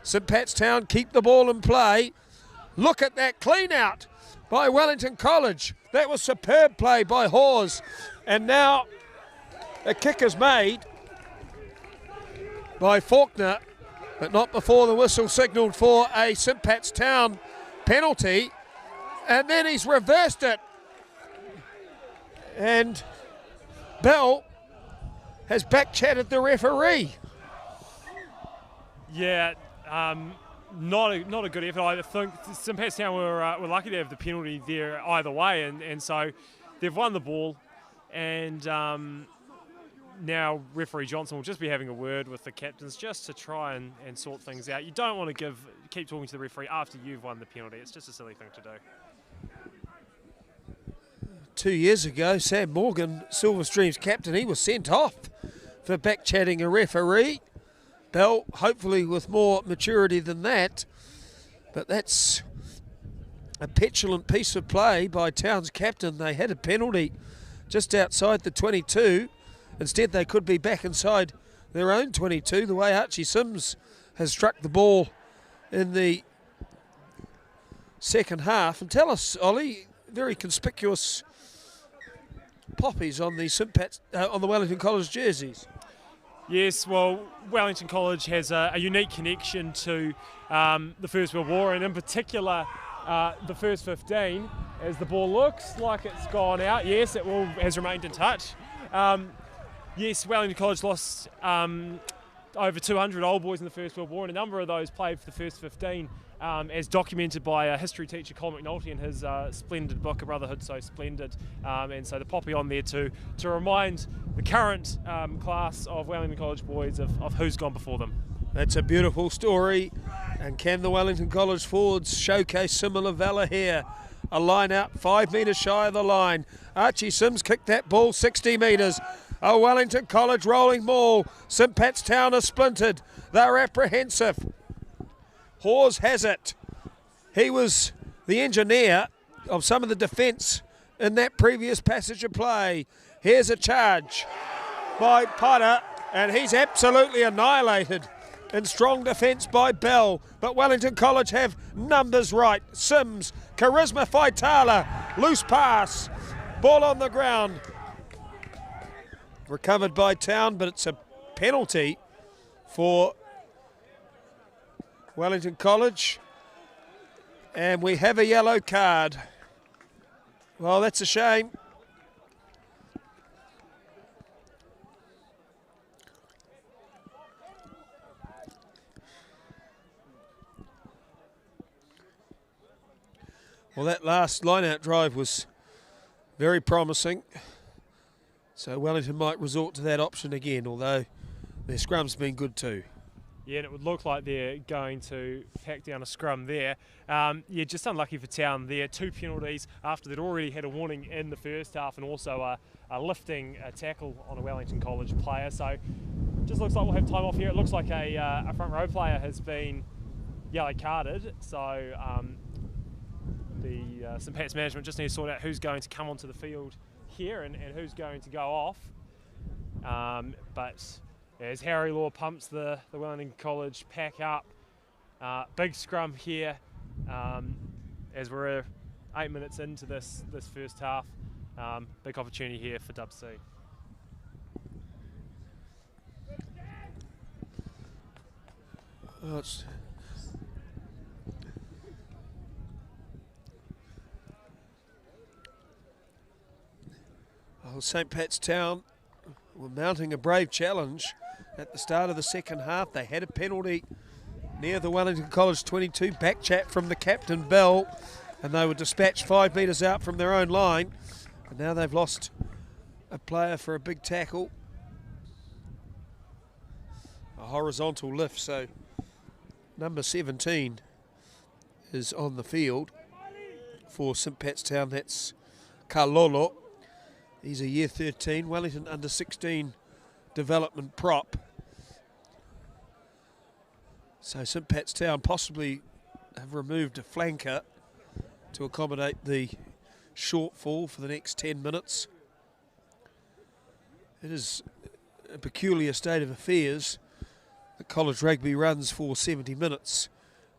St Pat's Town keep the ball in play. Look at that clean out by Wellington College. That was superb play by Hawes. And now a kick is made by Faulkner, but not before the whistle signalled for a St Pat's Town penalty. And then he's reversed it. And Bell has back-chatted the referee. Yeah, not a good effort. I think St Pat's Town were lucky to have the penalty there either way, and so they've won the ball, and now referee Johnson will just be having a word with the captains just to try and sort things out. You don't want to keep talking to the referee after you've won the penalty. It's just a silly thing to do. 2 years ago, Sam Morgan, Silver Stream's captain, he was sent off for back-chatting a referee. Bell, hopefully with more maturity than that, but that's a petulant piece of play by Town's captain. They had a penalty just outside the 22. Instead, they could be back inside their own 22, the way Archie Sims has struck the ball in the second half. And tell us, Ollie, very conspicuous poppies on the on the Wellington College jerseys. Yes, well, Wellington College has a unique connection to the First World War, and in particular the first 15. As the ball looks like it's gone out, yes, it has remained in touch. Yes, Wellington College lost over 200 old boys in the First World War, and a number of those played for the first 15, as documented by a history teacher, Colin McNulty, in his splendid book, A Brotherhood So Splendid. And so the poppy on there to remind the current class of Wellington College boys of who's gone before them. That's a beautiful story. And can the Wellington College forwards showcase similar valour here? A line out 5 metres shy of the line. Archie Sims kicked that ball 60 metres. A Wellington College rolling ball. St Pat's Town are splintered. They're apprehensive. Hawes has it. He was the engineer of some of the defence in that previous passage of play. Here's a charge by Potter, and he's absolutely annihilated in strong defence by Bell. But Wellington College have numbers right. Sims, Charisma Faitala, loose pass, ball on the ground. Recovered by Town, but it's a penalty for Wellington College. And we have a yellow card. Well, that's a shame. Well, that last line-out drive was very promising. So Wellington might resort to that option again, although their scrum's been good too. Yeah, and it would look like they're going to pack down a scrum there. Yeah, just unlucky for Town there. 2 penalties after they'd already had a warning in the first half, and also a lifting tackle on a Wellington College player. So just looks like we'll have time off here. It looks like a front row player has been yellow carded. So the St Pat's management just need to sort out who's going to come onto the field here and who's going to go off. But as Harry Law pumps the Wellington College pack up, big scrum here, as we're 8 minutes into this first half. Big opportunity here for Dub C. St. Pat's Town were mounting a brave challenge at the start of the second half. They had a penalty near the Wellington College 22, back chat from the captain Bell, and they were dispatched 5 metres out from their own line. And now they've lost a player for a big tackle, a horizontal lift. So number 17 is on the field for St. Pat's Town. That's Kalolo. He's a year 13, Wellington under 16 development prop. So St. Pat's Town possibly have removed a flanker to accommodate the shortfall for the next 10 minutes. It is a peculiar state of affairs. The college rugby runs for 70 minutes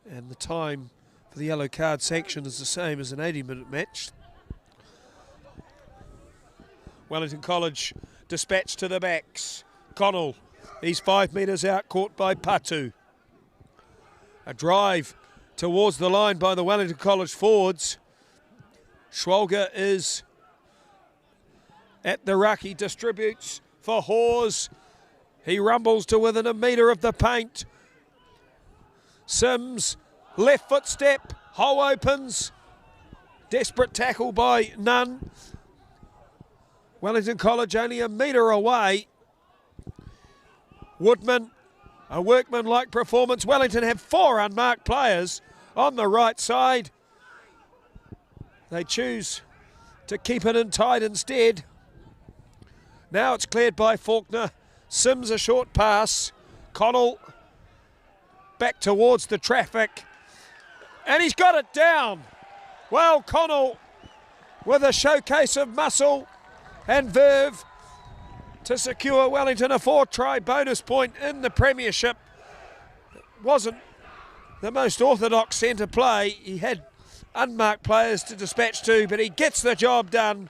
and the time for the yellow card sanction is the same as an 80-minute match. Wellington College dispatched to the backs. Connell, he's 5 metres out, caught by Patu. A drive towards the line by the Wellington College forwards. Schwalger is at the ruck. He distributes for Hawes. He rumbles to within a metre of the paint. Sims, left foot step, hole opens. Desperate tackle by Nunn. Wellington College only a metre away. Woodman, a workman-like performance. Wellington have 4 unmarked players on the right side. They choose to keep it in tight instead. Now it's cleared by Faulkner. Sims a short pass. Connell back towards the traffic. And he's got it down. Well, Connell with a showcase of muscle and verve to secure Wellington a 4-try bonus point in the Premiership. Wasn't the most orthodox centre play. He had unmarked players to dispatch to, but he gets the job done.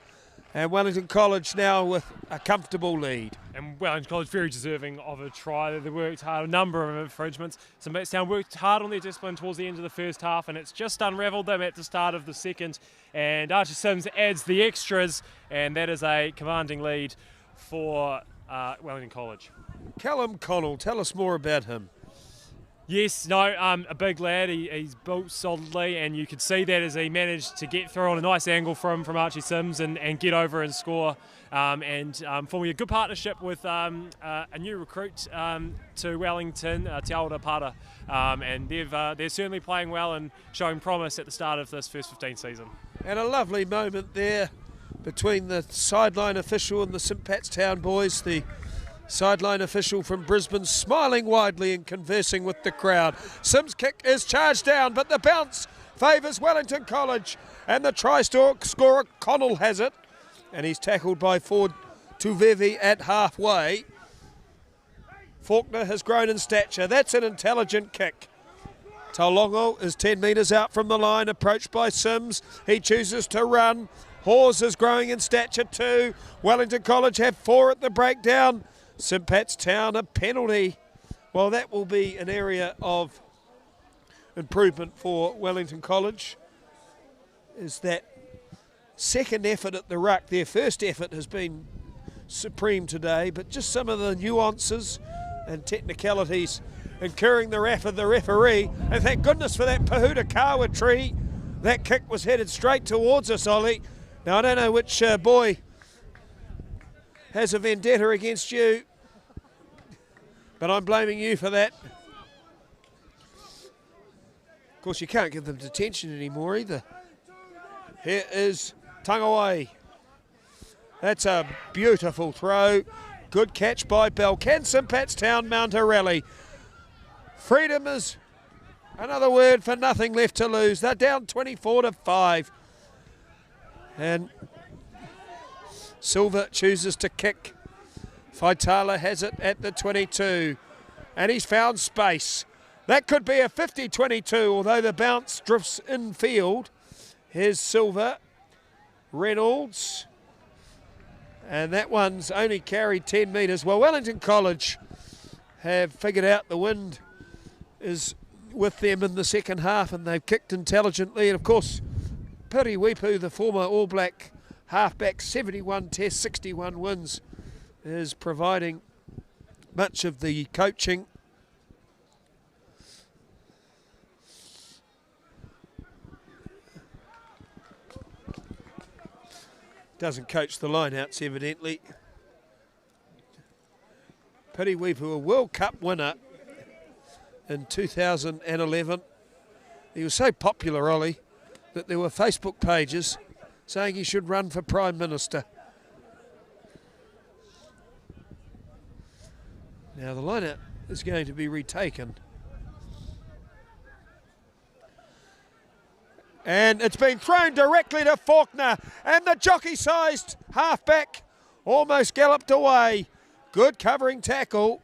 And Wellington College now with a comfortable lead. And Wellington College very deserving of a try. They worked hard, a number of infringements. St. Pat's Town worked hard on their discipline towards the end of the first half, and it's just unravelled them at the start of the second. And Archie Sims adds the extras, and that is a commanding lead for Wellington College. Callum Connell, tell us more about him. Yes, no, a big lad. He's built solidly, and you could see that as he managed to get through on a nice angle from Archie Sims and get over and score, and forming a good partnership with a new recruit to Wellington, Te Aora Para, and they're certainly playing well and showing promise at the start of this first 15 season. And a lovely moment there between the sideline official and the St. Pat's Town boys. The sideline official from Brisbane smiling widely and conversing with the crowd. Sims' kick is charged down, but the bounce favours Wellington College, and the try-scorer Connell has it, and he's tackled by Ford Tuvevi at halfway. Faulkner has grown in stature. That's an intelligent kick. Taulongo is 10 metres out from the line, approached by Sims. He chooses to run. Hawes is growing in stature too. Wellington College have 4 at the breakdown. St. Pat's Town, a penalty. Well, that will be an area of improvement for Wellington College, is that second effort at the ruck. Their first effort has been supreme today, but just some of the nuances and technicalities incurring the wrath of the referee. And thank goodness for that Pahuta Kawa tree. That kick was headed straight towards us, Ollie. Now, I don't know which boy has a vendetta against you, but I'm blaming you for that. Of course, you can't give them detention anymore either. Here is Tangawai. That's a beautiful throw. Good catch by Bell. Can St. Pat's Town mount a rally? Freedom is another word for nothing left to lose. They're down 24-5. And Silva chooses to kick. Faitala has it at the 22. And he's found space. That could be a 50-22, although the bounce drifts infield. Here's Silver, Reynolds, and that one's only carried 10 metres. Well, Wellington College have figured out the wind is with them in the second half, and they've kicked intelligently. And of course, Piriwepu, the former All Black halfback, 71 tests, 61 wins, is providing much of the coaching. Doesn't coach the lineouts, evidently. Piriwepu, a World Cup winner in 2011. He was so popular, Ollie, that there were Facebook pages saying he should run for Prime Minister. Now the lineout is going to be retaken. And it's been thrown directly to Faulkner, and the jockey-sized halfback almost galloped away. Good covering tackle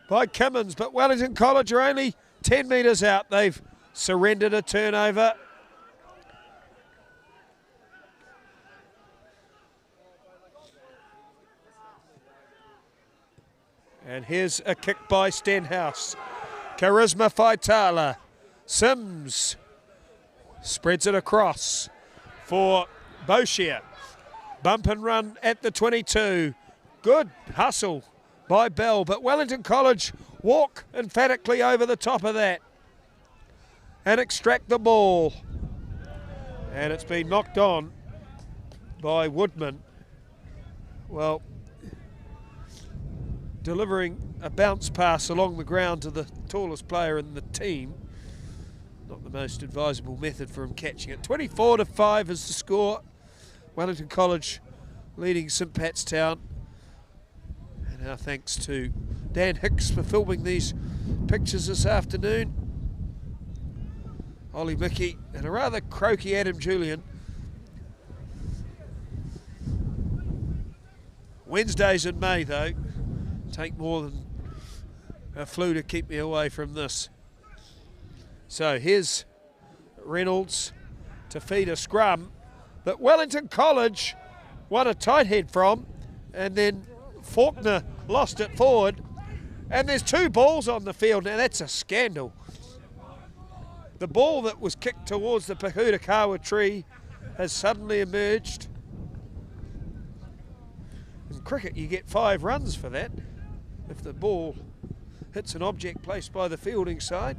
by Kimmins, but Wellington College are only 10 metres out. They've surrendered a turnover. And here's a kick by Stenhouse. Charisma Faitala. Sims spreads it across for Boshier. Bump and run at the 22. Good hustle by Bell, but Wellington College walk emphatically over the top of that and extract the ball. And it's been knocked on by Woodman. Well, delivering a bounce pass along the ground to the tallest player in the team. Not the most advisable method for him catching it. 24-5 is the score. Wellington College leading St Pat's Town. And our thanks to Dan Hicks for filming these pictures this afternoon. Ollie Mickey and a rather croaky Adam Julian. Wednesdays in May though take more than a flu to keep me away from this. So here's Reynolds to feed a scrum that Wellington College won a tight head from, and then Faulkner lost it forward, and there's two balls on the field. Now that's a scandal. The ball that was kicked towards the Pahutakawa tree has suddenly emerged. In cricket you get 5 runs for that if the ball hits an object placed by the fielding side.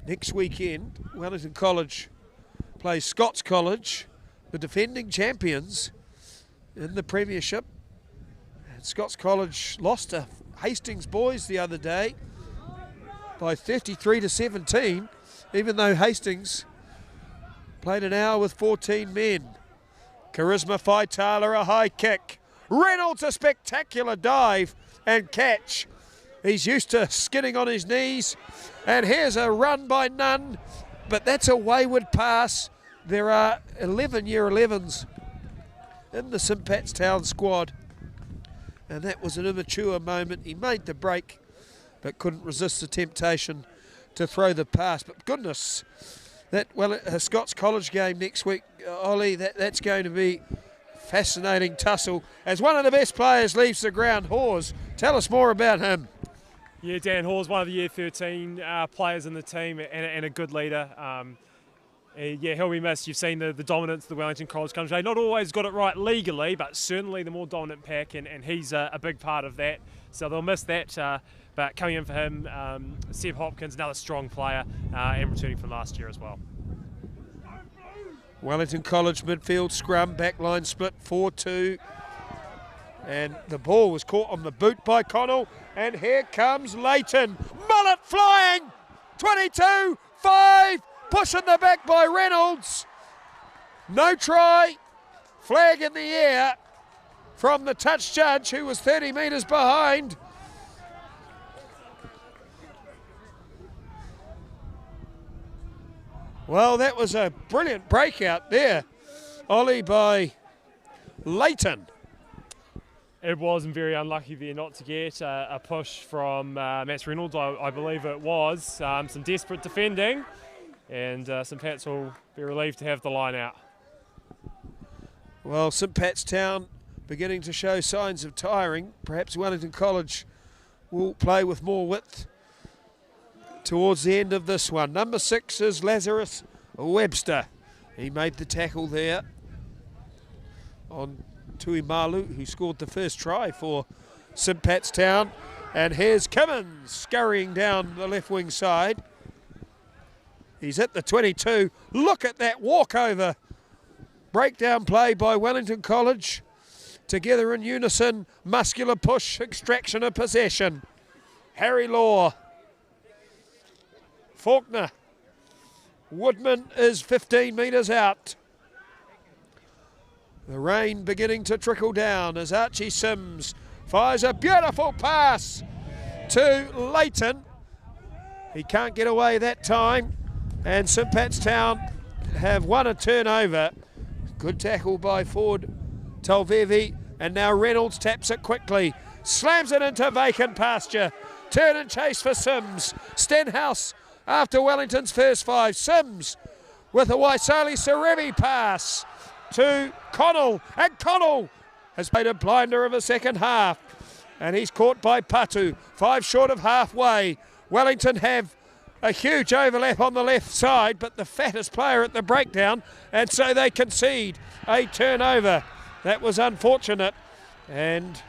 Next weekend, Wellington College plays Scots College, the defending champions in the Premiership. And Scots College lost to Hastings boys the other day by 33-17, even though Hastings played an hour with 14 men. Charisma Faitala, a high kick. Reynolds, a spectacular dive and catch. He's used to skidding on his knees. And here's a run by Nunn, but that's a wayward pass. There are 11 year 11s in the St Pat's Town squad. And that was an immature moment. He made the break, but couldn't resist the temptation to throw the pass. But goodness, that Scots College game next week, Ollie, that's going to be fascinating tussle as one of the best players leaves the ground. Hawes, tell us more about him. Yeah, Dan Hawes, one of the Year 13 players in the team and a good leader. Yeah, he'll be missed. You've seen the dominance of the Wellington College country. Not always got it right legally, but certainly the more dominant pack, and he's a big part of that. So they'll miss that. But coming in for him, Seb Hopkins, another strong player, and returning from last year as well. Wellington College midfield scrum, backline split 4-2. And the ball was caught on the boot by Connell. And here comes Leighton. Mullet flying! 22-5. Pushing the back by Reynolds. No try. Flag in the air from the touch judge, who was 30 metres behind. Well, that was a brilliant breakout there, Ollie, by Leighton. It wasn't very unlucky there not to get a push from Matt Reynolds, I believe it was. Some desperate defending, and St Pat's will be relieved to have the line out. Well, St Pat's Town beginning to show signs of tiring. Perhaps Wellington College will play with more width towards the end of this one. Number 6 is Lazarus Webster. He made the tackle there on Tui Malu, who scored the first try for St Pat's Town. And here's Kimmins scurrying down the left wing side. He's at the 22. Look at that walkover. Breakdown play by Wellington College. Together in unison, muscular push, extraction of possession. Harry Law. Faulkner. Woodman is 15 metres out. The rain beginning to trickle down as Archie Sims fires a beautiful pass to Leighton. He can't get away that time, and St Pat's Town have won a turnover. Good tackle by Ford Tolvevi, and now Reynolds taps it quickly, slams it into vacant pasture. Turn and chase for Sims. Stenhouse after Wellington's first 5. Sims with a Waisali Serevi pass to Connell, and Connell has made a blinder of a second half, and he's caught by Patu, 5 short of halfway. Wellington have a huge overlap on the left side, but the fattest player at the breakdown, and so they concede a turnover. That was unfortunate, and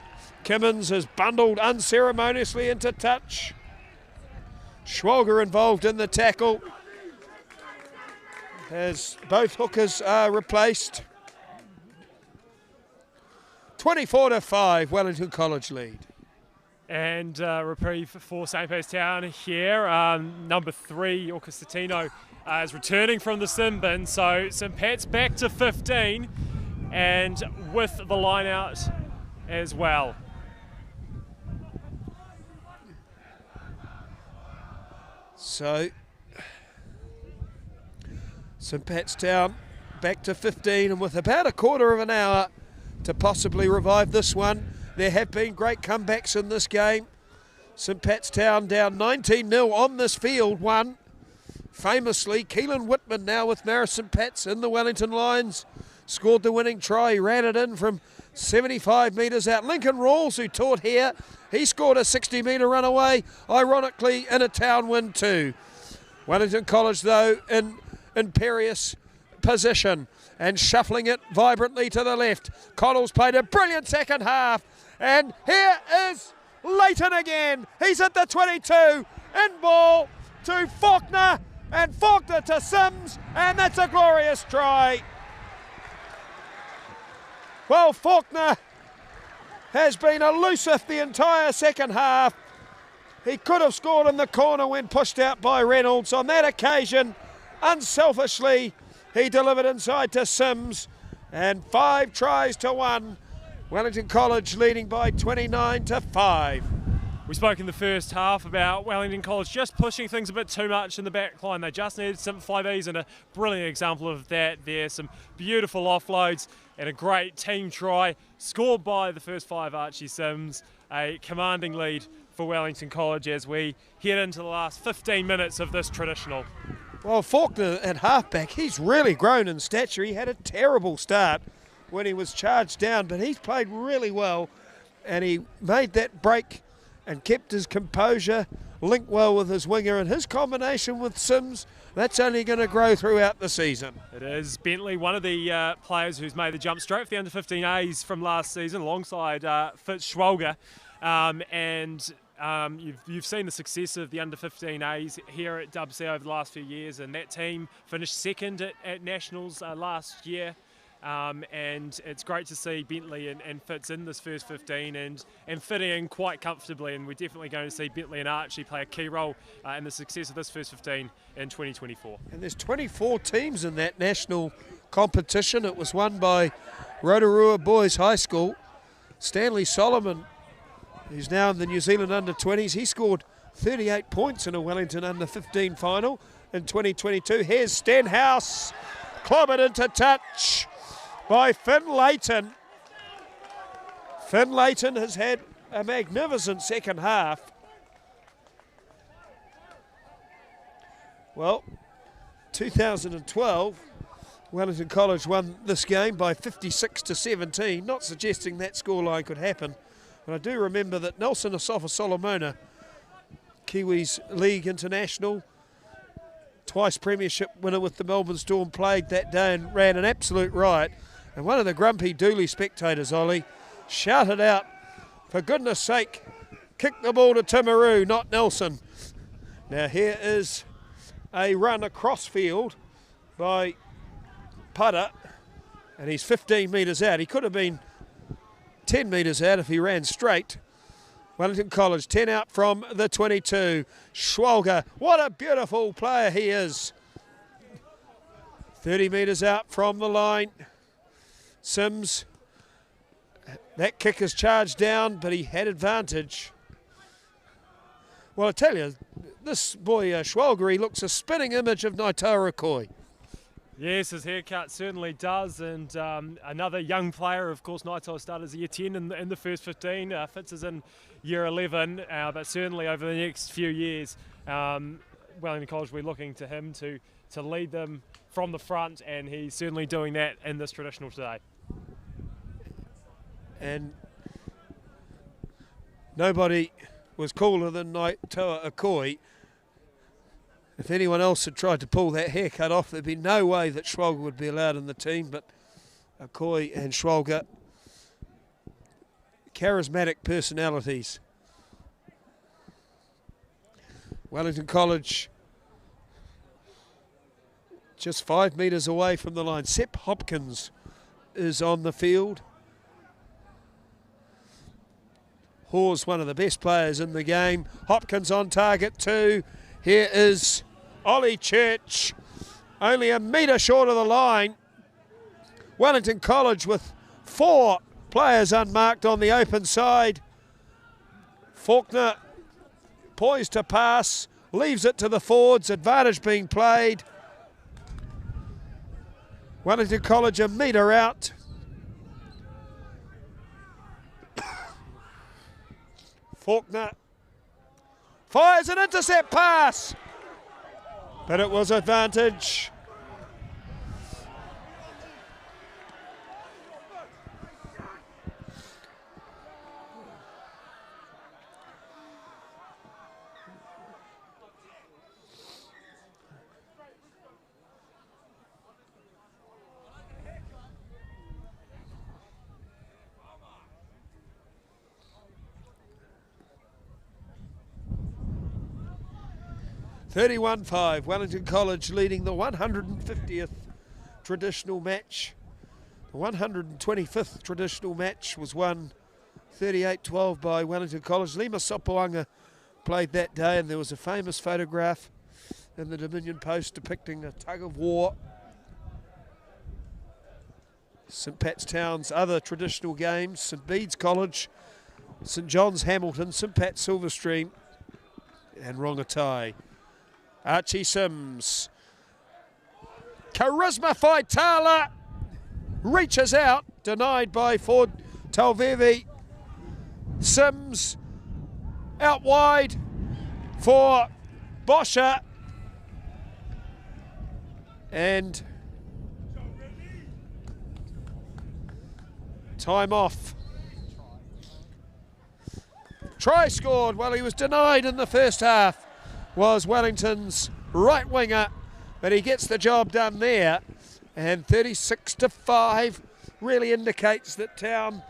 Kimmins is bundled unceremoniously into touch. Schwalger involved in the tackle as both hookers are replaced. 24-5, Wellington College lead. And reprieve for St Pat's Town here. Number 3, Orca Citino, is returning from the sin bin. So St Pat's back to 15 and with the line out as well. So St Pat's Town back to 15, and with about a quarter of an hour to possibly revive this one. There have been great comebacks in this game. St Pat's Town down 19-0 on this field, won famously. Keelan Whitman now with Marist St Pat's in the Wellington lines, scored the winning try. He ran it in from 75 metres out. Lincoln Rawls, who taught here, he scored a 60-metre run away, ironically in a town win too. Wellington College though in imperious position and shuffling it vibrantly to the left. Connell's played a brilliant second half, and here is Leighton again. He's at the 22, in ball to Faulkner, and Faulkner to Sims, and that's a glorious try. Well, Faulkner has been elusive the entire second half. He could have scored in the corner when pushed out by Reynolds. On that occasion, unselfishly, he delivered inside to Sims, and 5 tries to 1. Wellington College leading by 29-5. We spoke in the first half about Wellington College just pushing things a bit too much in the back line. They just needed to simplify these, and a brilliant example of that there. Some beautiful offloads and a great team try scored by the first 5 Archie Sims. A commanding lead for Wellington College as we head into the last 15 minutes of this traditional. Well, Faulkner at halfback, he's really grown in stature. He had a terrible start when he was charged down, but he's played really well, and he made that break and kept his composure, linked well with his winger, and his combination with Sims, that's only going to grow throughout the season. It is. Bentley, one of the players who's made the jump straight for the under-15As from last season, alongside Fitz Schwalger, you've seen the success of the under-15As here at WC over the last few years, and that team finished second at Nationals last year. And it's great to see Bentley and Fitz in this first 15 and fitting in quite comfortably, and we're definitely going to see Bentley and Archie play a key role in the success of this first 15 in 2024. And there's 24 teams in that national competition. It was won by Rotorua Boys High School. Stanley Solomon, who's now in the New Zealand under-20s, he scored 38 points in a Wellington under-15 final in 2022. Here's Stenhouse, clobbered into touch by Finn Leighton. Finlayton has had a magnificent second half. Well, 2012, Wellington College won this game by 56-17, not suggesting that scoreline could happen. But I do remember that Nelson Asafa-Solomona, Kiwis League International, twice Premiership winner with the Melbourne Storm, played that day and ran an absolute riot. And one of the grumpy Dooley spectators, Ollie, shouted out, for goodness sake, kick the ball to Timaru, not Nelson. Now here is a run across field by Putter, and he's 15 metres out. He could have been 10 metres out if he ran straight. Wellington College 10 out from the 22. Schwalger, what a beautiful player he is. 30 metres out from the line. Sims, that kick is charged down, but he had advantage. Well, I tell you, this boy Schwalger, he looks a spinning image of Naitoa Rakoi. Yes, his haircut certainly does, and another young player. Of course, Naitoa started as a year 10 in the first 15. Fitz is in year 11, but certainly over the next few years, Wellington College will be looking to him to lead them from the front, and he's certainly doing that in this traditional today. And nobody was cooler than Naitoa Akoi. If anyone else had tried to pull that haircut off, there'd be no way that Schwalger would be allowed in the team, but Akoi and Schwalger, charismatic personalities. Wellington College just 5 metres away from the line. Sepp Hopkins is on the field. Hawes, one of the best players in the game. Hopkins on target too. Here is Ollie Church, only a metre short of the line. Wellington College with 4 players unmarked on the open side. Faulkner poised to pass, leaves it to the forwards, advantage being played. Wellington College a metre out. Faulkner fires an intercept pass, but it was advantage. (31-5), Wellington College leading the 150th traditional match. The 125th traditional match was won 38-12 by Wellington College. Lima Sopoanga played that day, and there was a famous photograph in the Dominion Post depicting a tug of war. St Pat's Town's other traditional games: St Bede's College, St John's Hamilton, St Pat's Silverstream, and Rongotai. Archie Sims, Charisma Faitala reaches out, denied by Ford Talvevi. Sims out wide for Boscher, and time off. Try scored. Well, he was denied in the first half, was Wellington's right winger, but he gets the job done there. And 36-5 really indicates that Town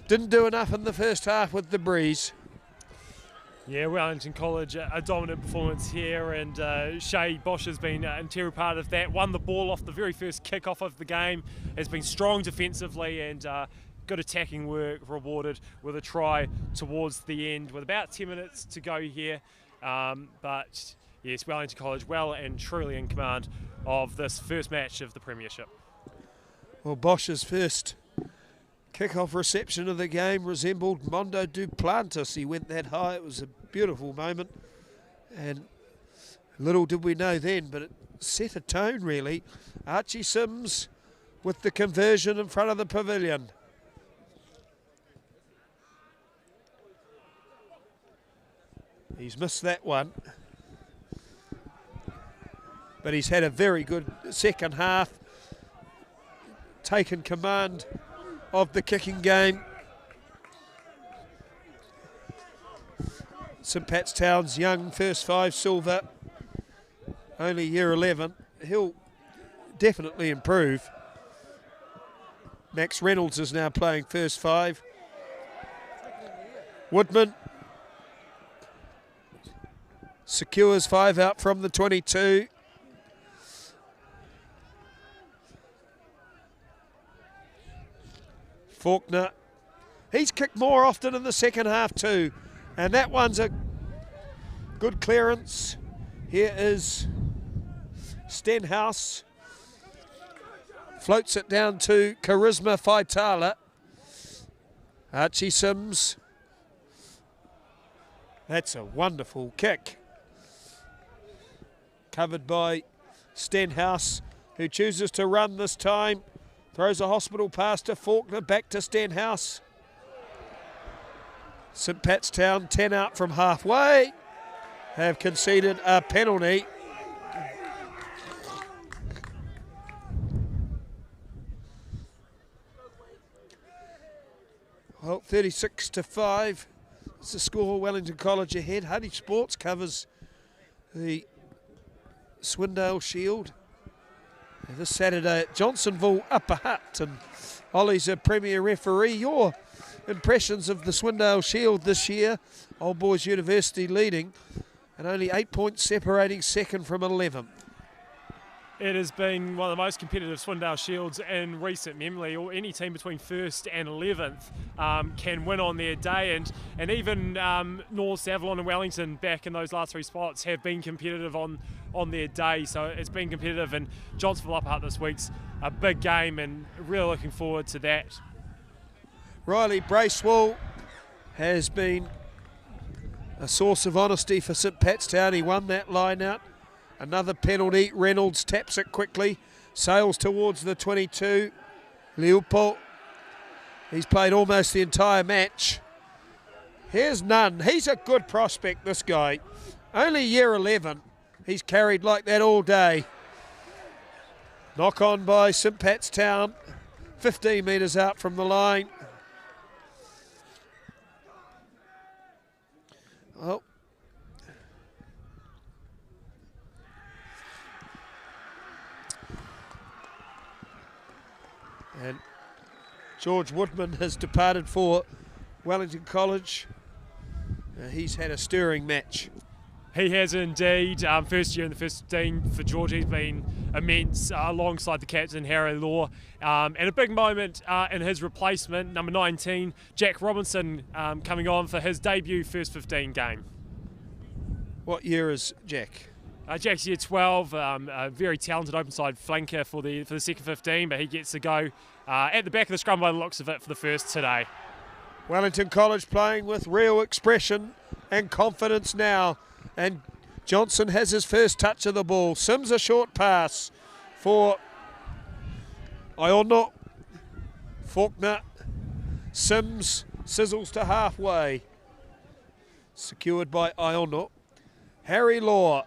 didn't do enough in the first half with the breeze. Yeah, Wellington College, a dominant performance here, and Shay Bosch has been an integral part of that. Won the ball off the very first kick-off of the game, has been strong defensively, and good attacking work rewarded with a try towards the end with about 10 minutes to go here. But yes, Wellington College well and truly in command of this first match of the Premiership. Well, Bosch's first kick-off reception of the game resembled Mondo Duplantis. He went that high. It was a beautiful moment, and little did we know then, but it set a tone really. Archie Sims with the conversion in front of the pavilion. He's missed that one. But he's had a very good second half. Taken command of the kicking game. St Pat's Town's young first five silver, only year 11. He'll definitely improve. Max Reynolds is now playing first five. Woodman secures 5 out from the 22. Faulkner, he's kicked more often in the second half too, and that one's a good clearance. Here is Stenhouse, floats it down to Charisma Faitala. Archie Sims, that's a wonderful kick. Covered by Stenhouse, who chooses to run this time. Throws a hospital pass to Faulkner, back to Stenhouse. St Pat's Town 10 out from halfway, have conceded a penalty. Well, 36-5. It's the score. Wellington College ahead. Huddy Sports covers the Swindale Shield this Saturday at Johnsonville Upper Hutt, and Ollie's a premier referee. Your impressions of the Swindale Shield this year? Old Boys University leading, and only 8 points separating second from 11th. It has been one of the most competitive Swindale Shields in recent memory. Or any team between 1st and 11th can win on their day, and even North, Avalon and Wellington back in those last 3 spots have been competitive on their day. So it's been competitive, and Johnsonville Upper Hutt this week's a big game, and really looking forward to that. Riley Bracewell has been a source of honesty for St Pat's Town. He won that line out. Another penalty. Reynolds taps it quickly, sails towards the 22. Leopold, he's played almost the entire match. Here's Nunn. He's a good prospect, this guy. Only year 11. He's carried like that all day. Knock on by St Pat's Town. 15 metres out from the line. Oh. And George Woodman has departed for Wellington College. He's had a stirring match. He has indeed. First year in the first 15 for George. He's been immense alongside the captain, Harry Law. And a big moment in his replacement, number 19, Jack Robinson, coming on for his debut first 15 game. What year is Jack? Jack's year 12, a very talented open side flanker for the second 15, but he gets to go at the back of the scrum by the looks of it for the first today. Wellington College playing with real expression and confidence now, and Johnson has his first touch of the ball. Sims a short pass for Iono. Faulkner. Sims sizzles to halfway. Secured by Iono. Harry Law.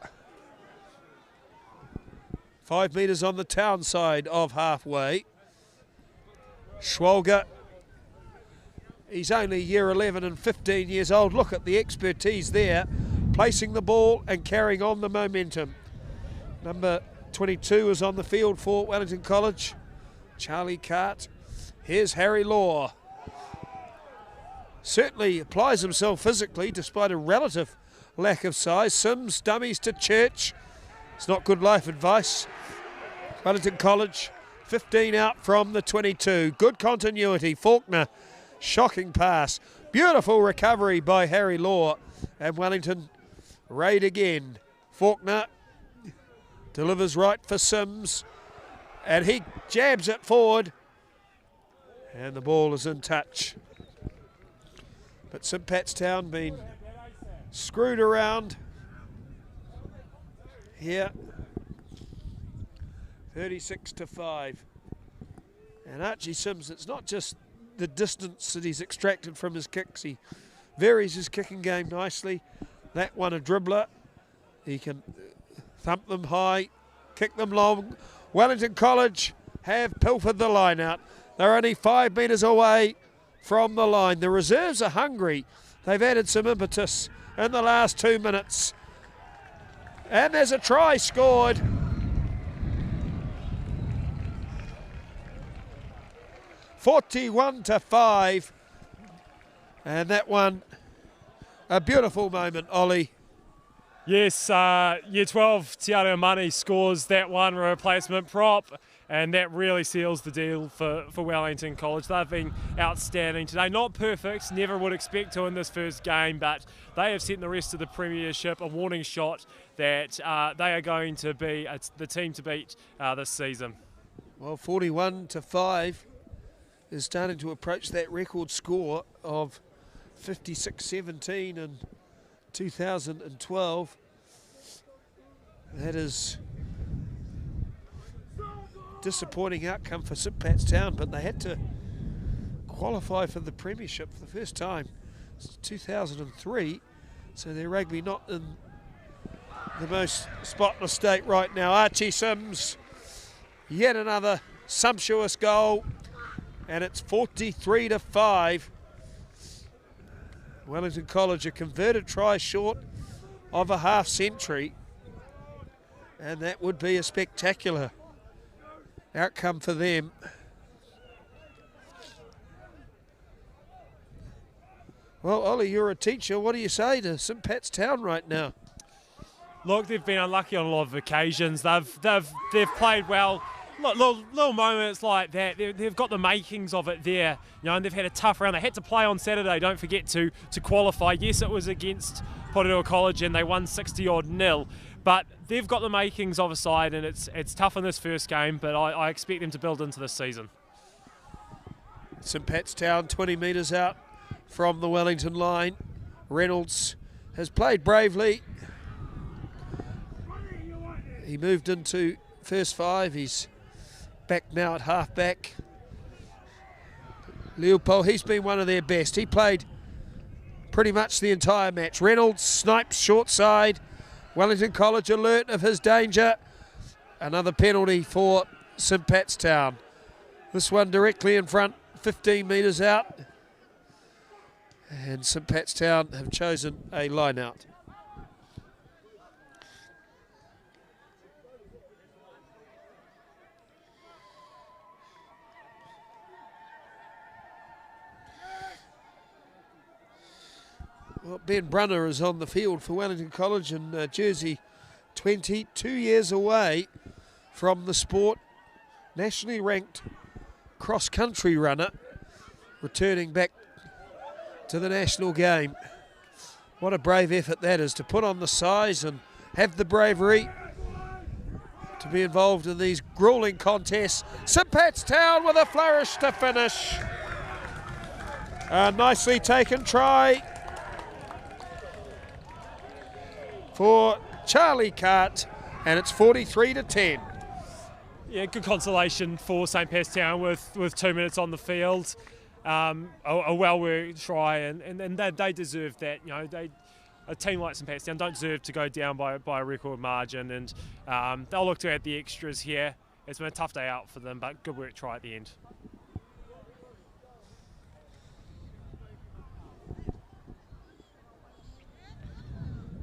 5 metres on the town side of halfway. Schwalger. He's only year 11 and 15 years old. Look at the expertise there. Placing the ball and carrying on the momentum. Number 22 is on the field for Wellington College. Charlie Cart. Here's Harry Law. Certainly applies himself physically despite a relative lack of size. Sims dummies to Church. It's not good life advice. Wellington College, 15 out from the 22. Good continuity. Faulkner, shocking pass. Beautiful recovery by Harry Law. And Wellington raid again. Faulkner delivers right for Sims. And he jabs it forward. And the ball is in touch. But St Pat's Town been screwed around here. 36-5. And Archie Sims, it's not just the distance that he's extracted from his kicks. He varies his kicking game nicely. That one a dribbler. He can thump them high, kick them long. Wellington College have pilfered the line out. They're only 5 metres away from the line. The reserves are hungry. They've added some impetus in the last 2 minutes. And there's a try scored. (41-5). And that one, a beautiful moment, Ollie. Yes, Year 12, Tiago Money scores that one, replacement prop, and that really seals the deal for Wellington College. They've been outstanding today. Not perfect, never would expect to in this first game, but they have sent the rest of the Premiership a warning shot that they are going to be the team to beat this season. Well, 41-5 is starting to approach that record score of 56-17 in 2012. That is disappointing outcome for St Pat's Town, but they had to qualify for the Premiership for the first time since 2003, so their rugby not in the most spotless state right now. Archie Sims, yet another sumptuous goal, and it's 43-5. Wellington College, a converted try short of a half century, and that would be a spectacular outcome for them. Well, Ollie, you're a teacher. What do you say to St Pat's Town right now? Look, they've been unlucky on a lot of occasions. They've played well. Little moments like that, they've got the makings of it there, and they've had a tough round. They had to play on Saturday, don't forget, to qualify. Yes, it was against Porirua College and they won 60-odd-0, but they've got the makings of a side, and it's tough in this first game, but I expect them to build into this season. St Pat's Town 20 metres out from the Wellington line. Reynolds has played bravely. He moved into first five. He's back now at half-back. Leopold, he's been one of their best. He played pretty much the entire match. Reynolds snipes short side. Wellington College alert of his danger. Another penalty for St Pat's Town. This one directly in front, 15 metres out. And St Pat's Town have chosen a line out. Well, Ben Brunner is on the field for Wellington College in jersey 20, 2 years away from the sport. Nationally ranked cross-country runner, returning back to the national game. What a brave effort that is, to put on the size and have the bravery to be involved in these grueling contests. St Pat's Town with a flourish to finish. A nicely taken try for Charlie Cart, and it's 43-10. Yeah, good consolation for St Pat's Town with 2 minutes on the field. A well-worked try, and they deserve that. A team like St Pat's Town don't deserve to go down by a record margin, and they'll look to add the extras here. It's been a tough day out for them, but good work try at the end.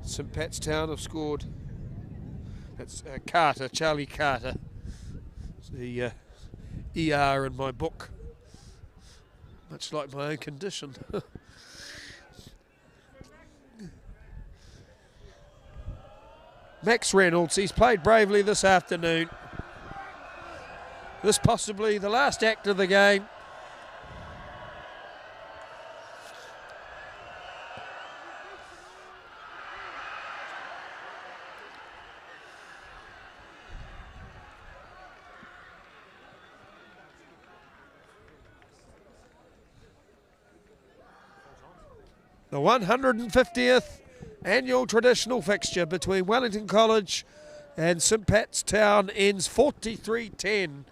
St Pat's Town have scored. That's Carter, Charlie Carter. It's the ER in my book, much like my own condition. Max Reynolds, he's played bravely this afternoon. This possibly the last act of the game. The 150th annual traditional fixture between Wellington College and St Pat's Town ends 43-10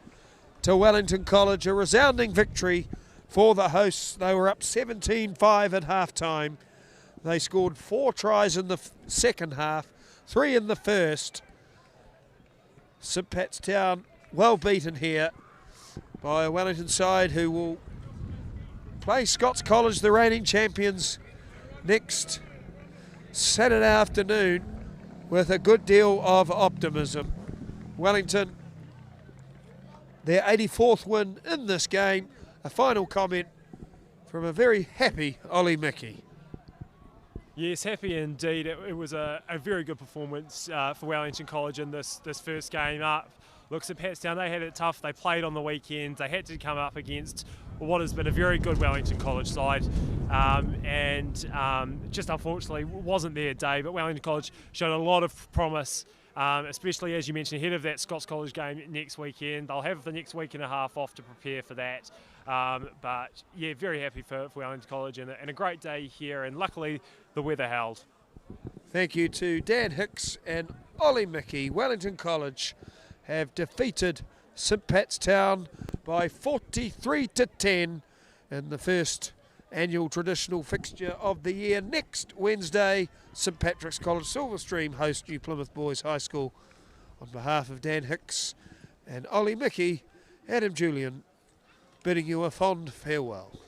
to Wellington College. A resounding victory for the hosts. They were up 17-5 at half-time. They scored 4 tries in the second half, 3 in the first. St Pat's Town well beaten here by a Wellington side who will play Scots College, the reigning champions, next Saturday afternoon with a good deal of optimism. Wellington, their 84th win in this game. A final comment from a very happy Ollie Mickey. Yes, happy indeed. It was a very good performance for Wellington College in this first game up. Look, St Pat's Town, they had it tough. They played on the weekend. They had to come up against what has been a very good Wellington College side, and just unfortunately wasn't their day. But Wellington College showed a lot of promise, especially as you mentioned ahead of that Scots College game next weekend. They'll have the next week and a half off to prepare for that. But yeah, very happy for Wellington College and a great day here, and luckily the weather held. Thank you to Dan Hicks and Ollie Mickey. Wellington College have defeated St Pat's Town by 43-10 in the first annual traditional fixture of the year. Next Wednesday, St Patrick's College Silverstream host New Plymouth Boys High School. On behalf of Dan Hicks and Ollie Mickey, Adam Julian bidding you a fond farewell.